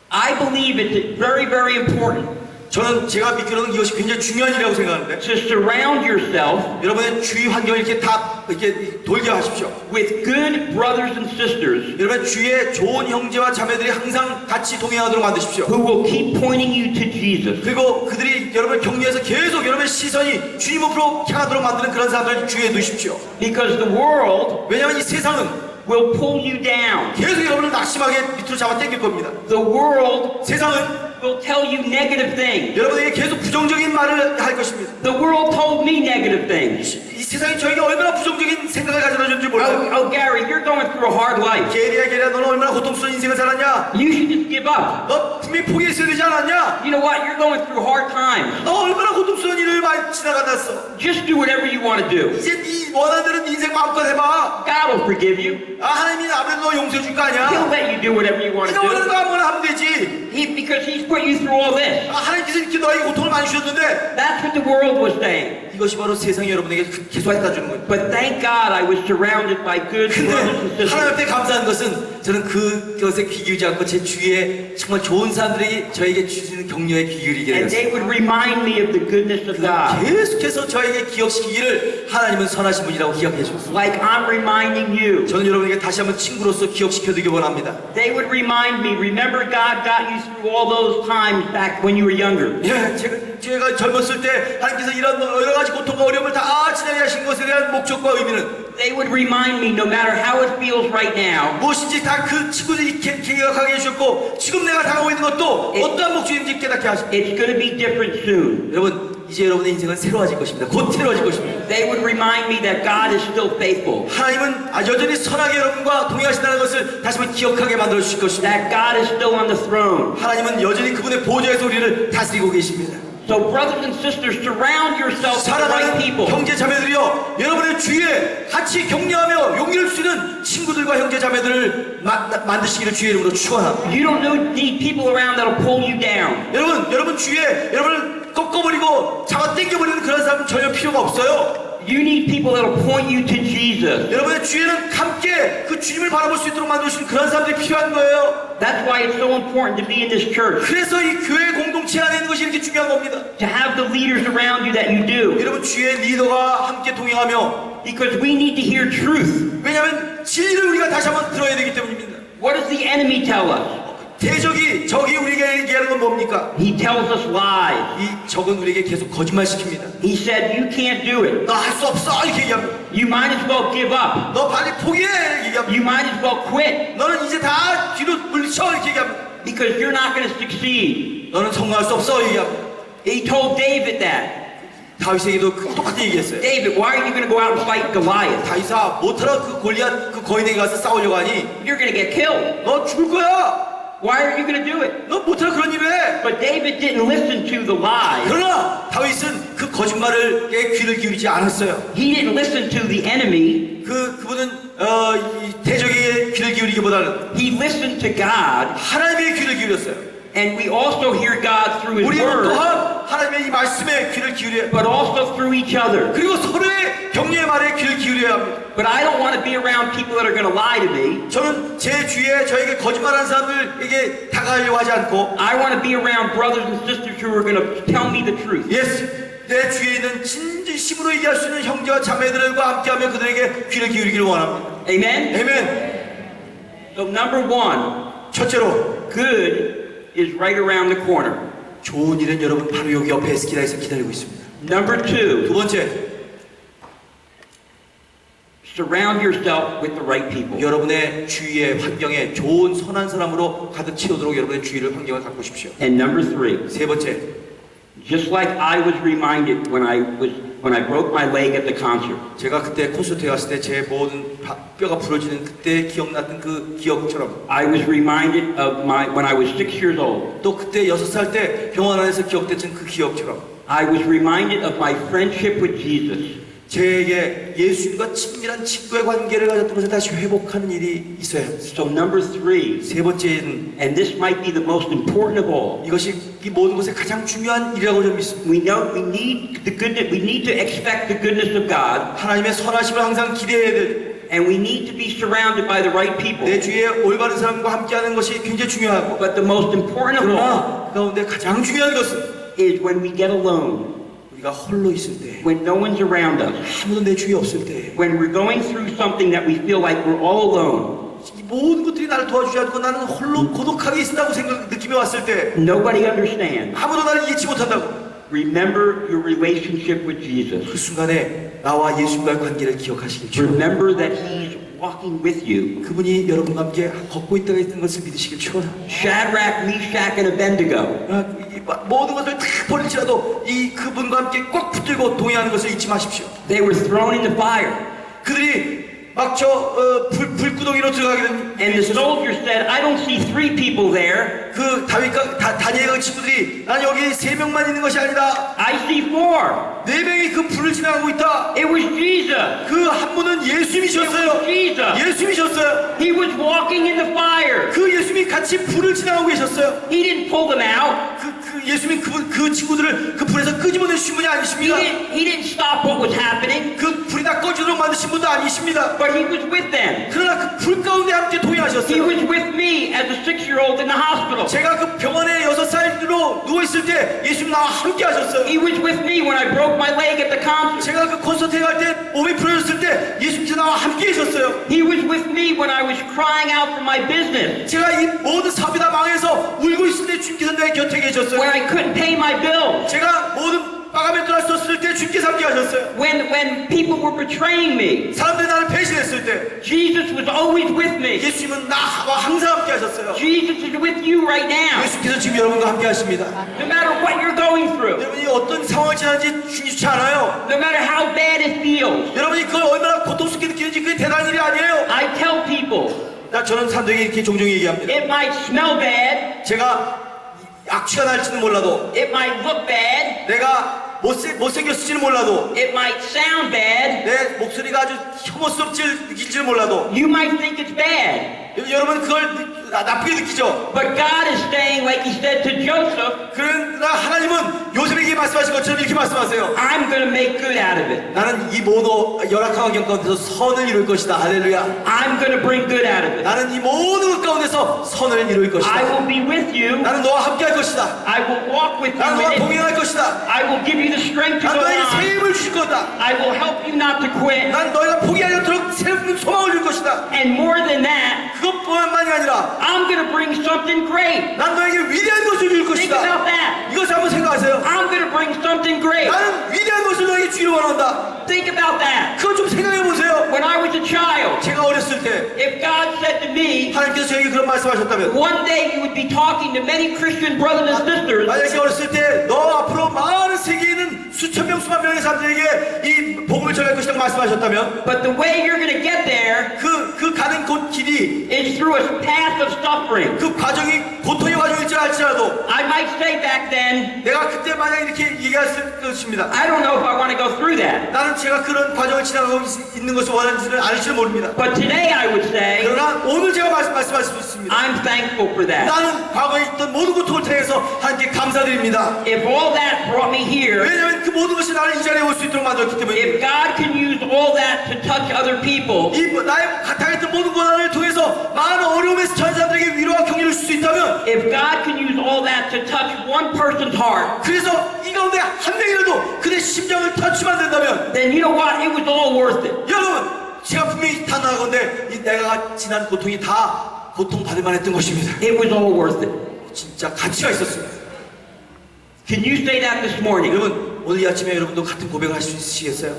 I believe it's very, very important 저는 제가 믿기로는 이것이 굉장히 중요한 일이라고 생각하는데 to surround yourself 여러분의 주위 환경을 이렇게 다 이렇게 돌게 하십시오. with good brothers and sisters 여러분 주위에 좋은 형제와 자매들이 항상 같이 동행하도록 만드십시오. who will keep pointing you to Jesus. 그리고 그들이 여러분을 격려해서 계속 여러분의 시선이 주님 앞으로 향하도록 만드는 그런 사람들을 주위에 두십시오. Because the world 왜냐하면 이 세상은 will pull you down. 계속 여러분을 낙심하게 밑으로 잡아 당길 겁니다. The world 세상은 will tell you negative things. 여러분에게 계속 부정적인 말을 할 것입니다. The world told me negative things. 이 세상이 저에게 얼마나 부정적인 생각을 가져다 줬는지 몰라요. Oh, Gary, you're going through a hard life. 게리야 너는 얼마나 고통스러운 인생을 살았냐? You should just give up. 너 분명히 포기했어야 되지 않았냐? You know what? You're going through hard times. 너 얼마나 고통스러운 일을 많이 지나갔어. Just do whatever you want to do. 이제 네 원하는 대로 네 인생 마음껏 해봐. God will forgive you. 하나님이 아무래도 너 용서해 줄 거 He'll 아니야? let you do whatever you want 네가 to 원하는 do. 거 아무거나 하면 되지. Because He's put you through all this. 하나님께서 이렇게 너에게 고통을 많이 주셨는데 That's what the world was saying. 이것이 바로 세상이 여러분에게 계속 갖다 주는 거예요. But thank God I was surrounded by good brothers and 근데 하나님 sisters. 앞에 감사한 것은 저는 그것에 귀 기울이지 않고 제 주위에 정말 좋은 사람들이 저에게 주시는 격려에 귀 기울이게 And 되었어요. they would remind me of the goodness of God. 계속해서 저에게 기억시키기를 하나님은 선하신 분이라고 기억해 주셨어요. Like I'm reminding you. 저는 여러분에게 다시 한번 친구로서 기억시켜드리기 원합니다. They would remind me, remember God got you through all those times back when you were younger. 예, 제가 젊었을 때 하나님께서 이런 여러 가지 고통과 어려움을 다 지나게 하신 것에 대한 목적과 의미는 They would remind me, no matter how it feels right now, 무엇인지 다 그 친구들이 기억하게 해주셨고 지금 내가 당하고 있는 것도 어떠한 목적인지 깨닫게 하십니다. it's going to be different soon. 여러분 이제 여러분의 인생은 새로워질 것입니다. 곧 새로워질 것입니다. They would remind me that God is still faithful, 하나님은 여전히 선하게 여러분과 동행하신다는 것을 다시 한번 기억하게 만들어 주실 것입니다. that God is still on the throne. 하나님은 여전히 그분의 보좌에서 우리를 다스리고 계십니다. So brothers and sisters, surround yourself with the right 사랑하는 people. 형제 자매들이여 여러분의 주위에 같이 격려하며 용기를 주는 친구들과 형제 자매들을 만드시기를 주의 이름으로 축원합니다. You don't need people around that'll pull you down. 여러분 주위에 여러분을 꺾어버리고 잡아 당겨버리는 그런 사람은 전혀 필요가 없어요. You need people that'll point you to Jesus. 여러분의 주위에는 함께 그 주님을 바라볼 수 있도록 만드신 그런 사람들이 필요한 거예요. That's why it's so important to be in this church. 그래서 이 교회 공동체 안에 있는 것이 이렇게 중요한 겁니다. To have the leaders around you that you do. 여러분 주위의 리더가 함께 동행하며 Because we need to hear truth. 왜냐하면 진리를 우리가 다시 한번 들어야 되기 때문입니다. What does the enemy tell us? 적이 우리에게 얘기하는 건 뭡니까? He tells us lies. 이 적은 우리에게 계속 거짓말 시킵니다. He said, you can't do it. 너 할 수 없어 이렇게 얘기합니다. You might as well give up. 너 빨리 포기해 얘기합니다. You might as well quit. 너는 이제 다 뒤로 물리쳐 이렇게 얘기합니다. Because you're not going to succeed. 너는 성공할 수 없어 얘기합니다. He told David that. 다윗에게도 똑같은 얘기했어요. David, why are you going to go out and fight Goliath? 다윗아 못하러 그 골리앗 그 거인에게 가서 싸우려고 하니 You're going to get killed. 너 죽을 거야. Why are you going to do it? 너 못하러 그런 일을 해. But David didn't listen to the lies. 그러나 다윗은 그 거짓말에 귀를 기울이지 않았어요. He didn't listen to the enemy. 그분은 이 대적에게 귀를 기울이기보다는 He listened to God. 하나님의 귀를 기울였어요. And we also hear God through His 우리는 Word, 또한 하나님의 이 말씀에 귀를 기울여요. but also through each other. 그리고 서로의 격려의 말에 귀를 기울여야 합니다. But I don't want to be around people that are going to lie to me. 저는 제 주위에 저에게 거짓말하는 사람들에게 다가가려고 하지 않고 I want to be around brothers and sisters who are going to tell me the truth. 내 주위에 있는 진심으로 얘기할 수 있는 형제와 자매들과 함께하며 그들에게 귀를 기울이기를 원합니다. Amen? 아멘. So number one, 첫째로 good is right around the corner. 좋은 일은 여러분 바로 여기 옆에 에스키라에서 기다리고 있습니다. Number two, 두 번째, surround yourself with the right people. 여러분의 주위의 환경에 좋은 선한 사람으로 가득 채우도록 여러분의 주위를 환경을 갖고 오십시오. And number three, 세 번째, just like I was reminded when I broke my leg at the concert. 제가 그때 콘서트에 갔을 때 제 모든 뼈가 부러지는 그때 기억났던 그 기억처럼 I was reminded of when I was 6 years old. 또 그때 6살 때 병원 안에서 기억됐던 그 기억처럼 I was reminded of my friendship with Jesus. 제게 예수님과 친밀한 친구의 관계를 가졌던 것을 다시 회복하는 일이 있어야 합니다. So number three, 세 번째는 and this might be the most important of all, 이것이 이 모든 것에 가장 중요한 일이라고 저는 믿습니다. we know we need the goodness, we need to expect the goodness of God, 하나님의 선하심을 항상 기대해야 될 and we need to be surrounded by the right people. 내 주위에 올바른 사람과 함께하는 것이 굉장히 중요하고 But the most important of all 그러나 그 가운데 가장 중요한 것은 is when we get alone, 우리가 홀로 있을 때, when no one's around us, 아무도 내 주위에 없을 때, when we're going through something that we feel like we're all alone. 이 모든 것들이 나를 도와주지 않고 나는 홀로 고독하게 있다고 느낌이 왔을 때, Nobody understands. 아무도 나를 이해치 못한다고. Remember your relationship with Jesus. 그 순간에 나와 예수님과의 관계를 기억하시길 축원합니다. Remember that He's walking with you. 그분이 여러분과 함께 걷고 있다가 있는 것을 믿으시길 축원합니다. Shadrach, Meshach, and Abednego. 모든 것을 다 버릴지라도 이 그분과 함께 꼭 붙들고 동행하는 것을 잊지 마십시오. They were thrown into fire. 그들이 막 불구덩이로 들어가게 된. And the soldier said, I don't see 3 people there. 그 다윗과 다니엘과 친구들이 난 여기 3명만 있는 것이 아니다. I see 4. 4명이 그 불을 지나가고 있다. It was Jesus. 그 한 분은 예수님이셨어요. Jesus. 예수님이셨어요. He was walking in the fire. 그 예수님이 같이 불을 지나가고 계셨어요. He didn't pull them out. 그 예수님 그 친구들을 그 불에서 끄집어내신 분이 아니십니다. He didn't stop what was happening. 그 불이 다 꺼지도록 만드신 분도 아니십니다. But he was with them. 그러나 그 불 가운데 함께 He 동행하셨어요. was with me as a 6-year-old in the hospital. 제가 그 병원에 6살로 누워있을 때 예수님 나와 함께 하셨어요. He was with me when I broke my leg at the concert. 제가 그 콘서트에 갈 때 몸이 부러졌을 때 예수님께서 나와 함께 계셨어요. He was with me when I was crying out for my business. 제가 이 모든 사업이 다 망해서 울고 있을 때 주님께서 내 곁에 When 계셨어요. I couldn't pay my bills. 제가 모든 빠가면 떠날 수 없을 때 주님께서 함께 하셨어요. When people were betraying me. 사람들이 나를 배신했을 때 Jesus was always with me. 예수님은 나와 항상 함께 하셨어요. Jesus is with you right now. 예수님께서 지금 여러분과 함께 하십니다. No matter what you're going through. 여러분이 어떤 상황을 지나는지 중요치 않아요. No matter how bad it feels. 여러분이 그걸 얼마나 고통스럽게 느끼는지 그게 대단한 일이 아니에요. I tell people. 저는 사람들에게 이렇게 종종 얘기합니다. It might smell bad. 제가 악취가 날지는 몰라도, It might look bad. 내가 못생겼을지는 몰라도, It might sound bad. 내 목소리가 아주 혐오스럽지 느낄지는 몰라도, You might think it's bad. 여러분 그걸 나쁘게 느끼죠. But God is saying, like He said to Joseph, 그러나 하나님은 요셉에게 말씀하신 것처럼 이렇게 말씀하세요. I'm going to make good out of it. 나는 이 모든 열악한 환경 가운데서 선을 이룰 것이다. 할렐루야. I'm going to bring good out of it. 나는 이 모든 것 가운데서 선을 이룰 I 것이다. will be with you. 나는 너와 함께 할 것이다. I will walk with 나는 you 너와 in it. 동행할 것이다. I will give you the strength to 난 go 너에게 새 on. 힘을 주실 거다. I will help you not to quit. 난 너희가 포기하지 않도록 새로운 소망을 줄 것이다. And more than that, 그것뿐만이 아니라 I'm going to bring something great. 난 너에게 위대한 것을 줄 Think 것이다. about that. 이것을 한번 생각하세요. I'm going to bring something great. 나는 위대한 것을 너에게 주기를 원한다. Think about that. 그거 좀 생각해 보세요. When I was a child, 제가 어렸을 때 if God said to me, 하나님께서 저에게 그런 말씀하셨다면, one day you would be talking to many Christian brothers and sisters, 만약에 어렸을 때 너 앞으로 많은 세계에 있는 수천 명 수만 명의 사람들에게 이 복음을 전할 것이라고 말씀하셨다면, but the way you're going to get there 그 가는 곳 길이, is through a path of suffering. 그 과정이 고통의 과정일 줄 알지라도 I might say back then, 내가 그때 만약 이렇게 얘기했을 것입니다. I don't know if I want to go through that. 나는 제가 그런 과정을 지나가고 있는 것을 원하는지는 알지는 모릅니다. But today I would say, 그러나 오늘 제가 말씀할 수 있습니다. I'm thankful for that. 나는 과거에 있던 모든 고통을 통해서 하나님께 감사드립니다. If all that brought me here, 왜냐하면 그 모든 것이 나를 이 자리에 올 수 있도록 만들었기 if 때문입니다. God can use all that to touch other people, 이 나의 당했던 모든 고난을 통해서 많은 어려움에서 처한 사람들에게 위로와 격려를 줄 수 있다면, if God can use all that to touch one person's heart, 그래서 이 가운데 한 명이라도 그의 심장을 터치만 된다면, then you know what? It was all worth it. 여러분 제가 분명히 탄원하건대 이 내가 지난 고통이 다 고통 받을 만했던 것입니다. It was all worth it. 진짜 가치가 있었습니다. Can you say that this morning? 여러분 오늘 이 아침에 여러분도 같은 고백을 할 수 있으시겠어요?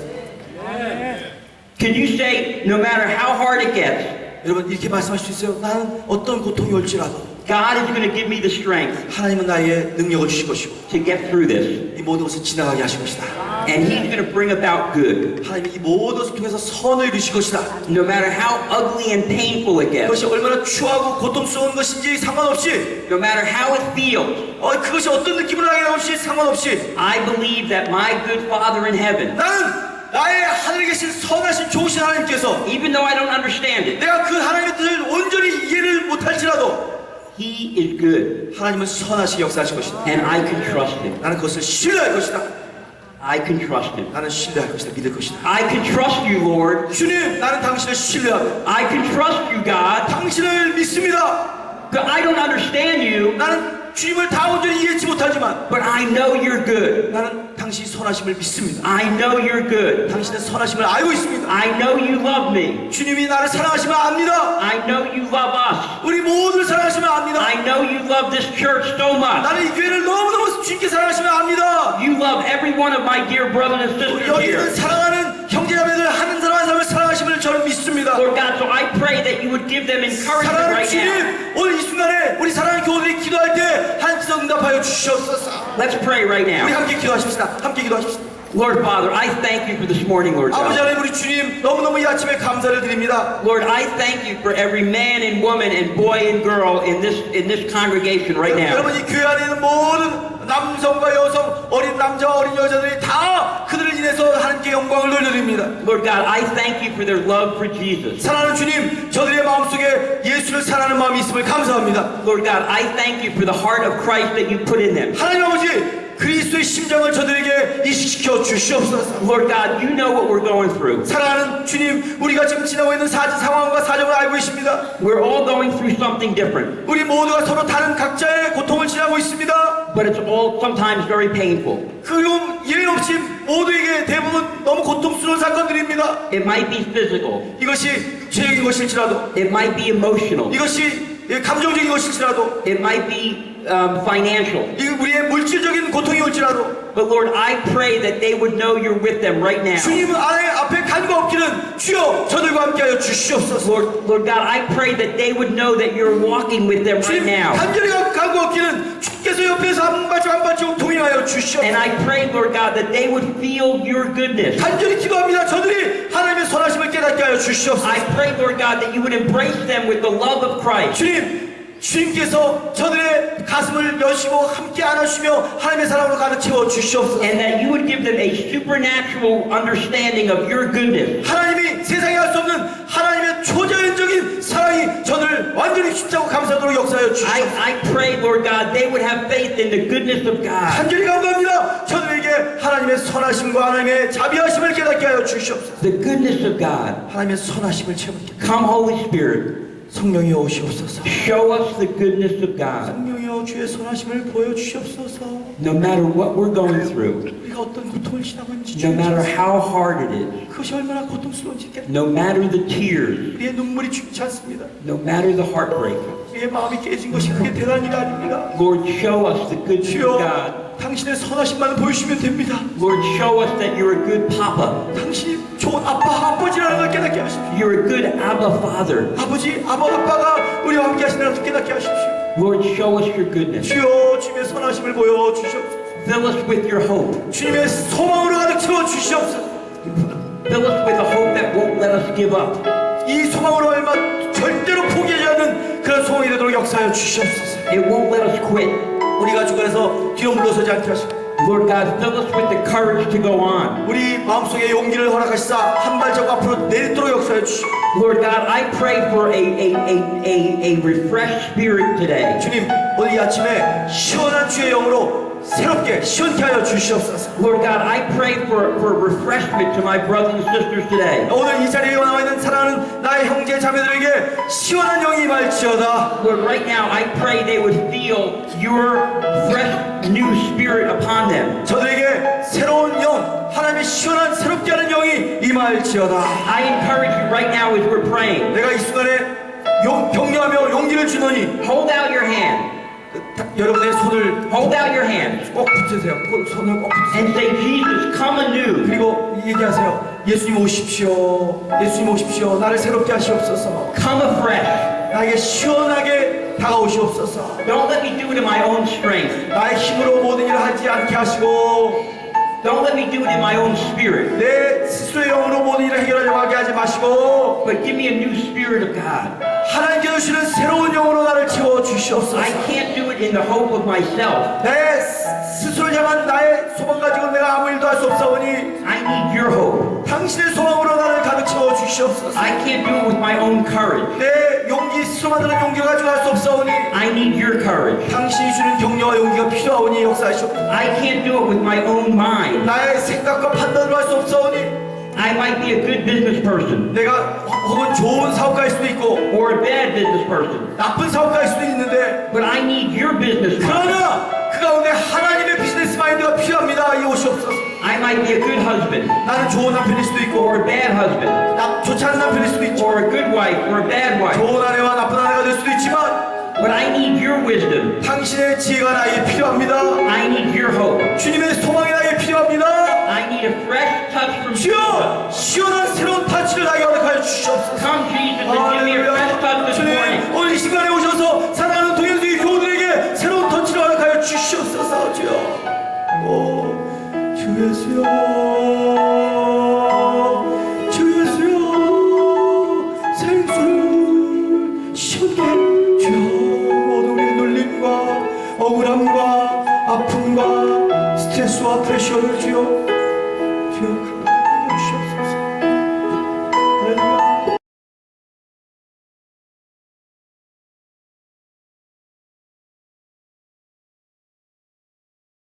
Can you say, no matter how hard it gets, 여러분 이렇게 말씀할 수 있어요? 나는 어떤 고통이 올지라도 God is going to give me the strength 하나님은 나에게 능력을 주실 것이고 to get through this. 이 모든 것을 지나가게 하실 것이다. And He's going to bring about good. 하나님이 이 모든 것을 통해서 선을 이루실 것이다. No matter how ugly and painful it gets, 그것이 얼마나 추하고 고통스러운 것인지 상관없이, no matter how it feels, 그것이 어떤 느낌을 하게 나올지 상관없이, I believe that my good Father in heaven, 나는 나의 하늘에 계신 선하신 좋으신 하나님께서 even though I don't understand it, 내가 그 하나님의 뜻을 온전히 이해를 못할지라도 He is good, 하나님은 선하시게 역사하실 것이다. and I can trust Him. 나는 그것을 신뢰할 것이다. I can trust Him. 나는 신뢰할 것이다. 믿을 것이다. I can trust you, Lord. 주님, 나는 당신을 신뢰합니다. I can trust you, God. 당신을 믿습니다. I don't understand you, 나는 주님을 다 온전히 이해하지 못하지만 but I know you're good. 나는 당신이 선하심을 믿습니다. I know you're good. 당신의 선하심을 알고 있습니다. I know you love me. 주님이 나를 사랑하시면 압니다. I know you love us. 우리 모두를 사랑하시면 압니다. I know you love this church so much. 나는 이 교회를 너무너무 주님께 사랑하시면 압니다. You love every one of my dear brothers and sisters 여기 here. 있는 사랑하는 형제자매들 한 사람 한 사람을 사랑하심을 저는 믿습니다. Lord God, so I pray that you would give them encouragement 사랑하는 right now. 주님, 오늘 이 순간에 우리 사랑하는 교우들이 기도할 때 한지성 응답하여 주시옵소서. Let's pray right 우리 now. 함께 기도하십시다. 함께 기도하십시다. Lord Father, I thank you for this morning, Lord 아버지 God. 하나님, 우리 주님 너무너무 이 아침에 감사를 드립니다. Lord, I thank you for every man and woman and boy and girl in this congregation right now. 여러분, 이 교회 안에 있는 모든 남성과 여성, 어린 남자와 어린 여자들이 다 그들을 인해서 하나님께 영광을 돌려드립니다. Lord God, I thank you for their love for Jesus. 사랑하는 주님, 저들의 마음속에 예수를 사랑하는 마음이 있음을 감사합니다. Lord God, I thank you for the heart of Christ that you put in them. 하나님 아버지, 그리스도의 심장을 저들에게 이식시켜 주시옵소서. Lord God, you know what we're going through. 사랑하는 주님, 우리가 지금 지나고 있는 상황과 사정을 알고 있습니다. We're all going through something different, 우리 모두가 서로 다른 각자의 고통을 지나고 있습니다. but it's all sometimes very painful. 그리고 예외 없이 모두에게 대부분 너무 고통스러운 사건들입니다. It might be physical. 이것이 육체적인 것일지라도, It might be emotional. 이것이 감정적인 것일지라도, It might be financial. 이 우리의 물질적인 고통이 올지라도, But Lord, I pray that they would know you're with them right now. 주님 안에 앞에 간과 없기는 주여 저들과 함께하여 주시옵소서. Lord God, I pray that they would know that you're walking with them right 주님 now. 간절히 간과 없기는 주께서 옆에서 한 발짝 한 발짝 동행하여 주시옵소서. And I pray, Lord God, that they would feel your goodness. 간절히 기도합니다. 저들이 하나님의 선하심을 깨닫게 하여 주시옵소서. I pray, Lord God, that you would embrace them with the love of Christ. 주님께서 저들의 가슴을 여시고 함께 안아주시며 하나님의 사랑으로 가득 채워 주시옵소서. And that you would give them a supernatural understanding of your goodness. 하나님이 세상에 할 수 없는 하나님의 초자연적인 사랑이 저들을 완전히 십자고 감사도록 역사하여 주시옵소서. I pray, Lord God, they would have faith in the goodness of God. 간절히 간구합니다. 저들에게 하나님의 선하심과 하나님의 자비하심을 깨닫게 하여 주시옵소서. The goodness of God. 하나님의 선하심을 체험하게. Come, Holy Spirit. 성령이 오시옵소서. Show us the goodness of God. 성령이여 주의 선하심을 보여주시옵소서. No matter what we're going through, 우리가 어떤 고통을 지나고 있는지 no matter how hard it is, 그것이 얼마나 고통스러운지 깨닫게. no matter the tears, 우리의 눈물이 죽지 않습니다. no matter the heartbreak. 우리의 마음이 깨진 것이 그게 대단한 일이 아닙니다. Lord, show us the goodness of 주여 God. 당신의 선하심만 보여주시면 됩니다. Lord, show us that you're a good Papa. 당신이 좋은 아버지라는 걸 깨닫게 하십시오. You're a good Abba Father. 아빠가 우리와 함께 하시는 것을 깨닫게 하십시오. Lord, show us your goodness. 주여 주님의 선하심을 보여주시옵소서. Fill us with your hope. 주님의 소망으로 가득 채워 주시옵소서. Fill us with a hope that won't let us give up. 이 소망으로 얼마 절대로 포기하지 않는 그런 소망이 되도록 역사하여 주시옵소서. It won't let us quit. 우리가 주변에서 뒤로 물러서지 않게 하시고 Lord God, fill us with the courage to go on. 우리 마음속에 용기를 허락하시사 한 발짝 앞으로 내딛도록 역사해 주시고 Lord God, I pray for a refreshed spirit today. 주님 오늘 이 아침에 시원한 주의 영으로 새롭게 시원케 하여 주시옵소서. Lord God, I pray for refreshment to my brothers and sisters today. 오늘 이 자리에 나와 있는 사랑하는 나의 형제 자매들에게 시원한 영이 임할지어다. Lord, right now I pray they would feel your fresh new spirit upon them. 저들에게 새로운 영, 하나님의 시원한 새롭게 하는 영이 임할지어다. I encourage you right now as we're praying. 내가 이 순간에 격려하며 용기를 주노니 Hold out your hand. 여러분의 손을 Hold out your hand. 꼭 붙으세요. 손을 꼭 붙으세요. And say, Jesus, come anew. 그리고 얘기하세요. 예수님 오십시오. 예수님 오십시오. 나를 새롭게 하시옵소서. Come afresh. 나에게 시원하게 다가오시옵소서. Don't let me do it in my own strength. 나의 힘으로 모든 일을 하지 않게 하시고 Don't let me do it in my own spirit. 내 스스로의 영으로 모든 일을 해결하려고 하게 하지 마시고 But give me a new spirit of God. 하나님께서 주시는 새로운 영으로 나를 채워 주시옵소서. I can't do it in the hope of myself. 내 스스로를 향한 나의 소망 가지고 내가 아무 일도 할 수 없사오니 I need your hope. 당신의 소망으로 나를 가득 채워 주시옵소서. I can't do it with my own courage. 내 용기 스스로 만드는 용기를 가지고 할 수 없사오니 I need your courage. 당신이 주는 격려와 용기가 필요하오니 역사하시옵소서. I can't do it with my own mind. 나의 생각과 판단으로 할 수 없사오니 I might be a good business person 내가 혹은 좋은 사업가일 수도 있고 or a bad business person, 나쁜 사업가일 수도 있는데 but I need your business mind. 그러나 그 가운데 하나님의 비즈니스 마인드가 필요합니다. 이오시옵소서. I might be a good husband 나는 좋은 남편일 수도 있고 or a bad husband 좋지 않은 남편일 수도 있고 or a good wife or a bad wife, 좋은 아내와 나쁜 아내가 될 수도 있지만 but I need your wisdom. 당신의 지혜가 나에게 필요합니다. I need your hope. 주님의 소망이 나에게 필요합니다. I need a fresh touch from Jesus. 주여 시원한 새로운 타치를 나에게 허락하여 주시옵소서. Come, Jesus, and give me a fresh touch this morning. 주님 오늘 이 시간에 오셔서 사랑하는 동행들이 교우들에게 새로운 터치를 허락하여 주시옵소서. 주여 주 예수여 주 예수여 생수를 시원케 주여 모든 우리의 눌림과 억울함과 아픔과 스트레스와 프레셔를 주여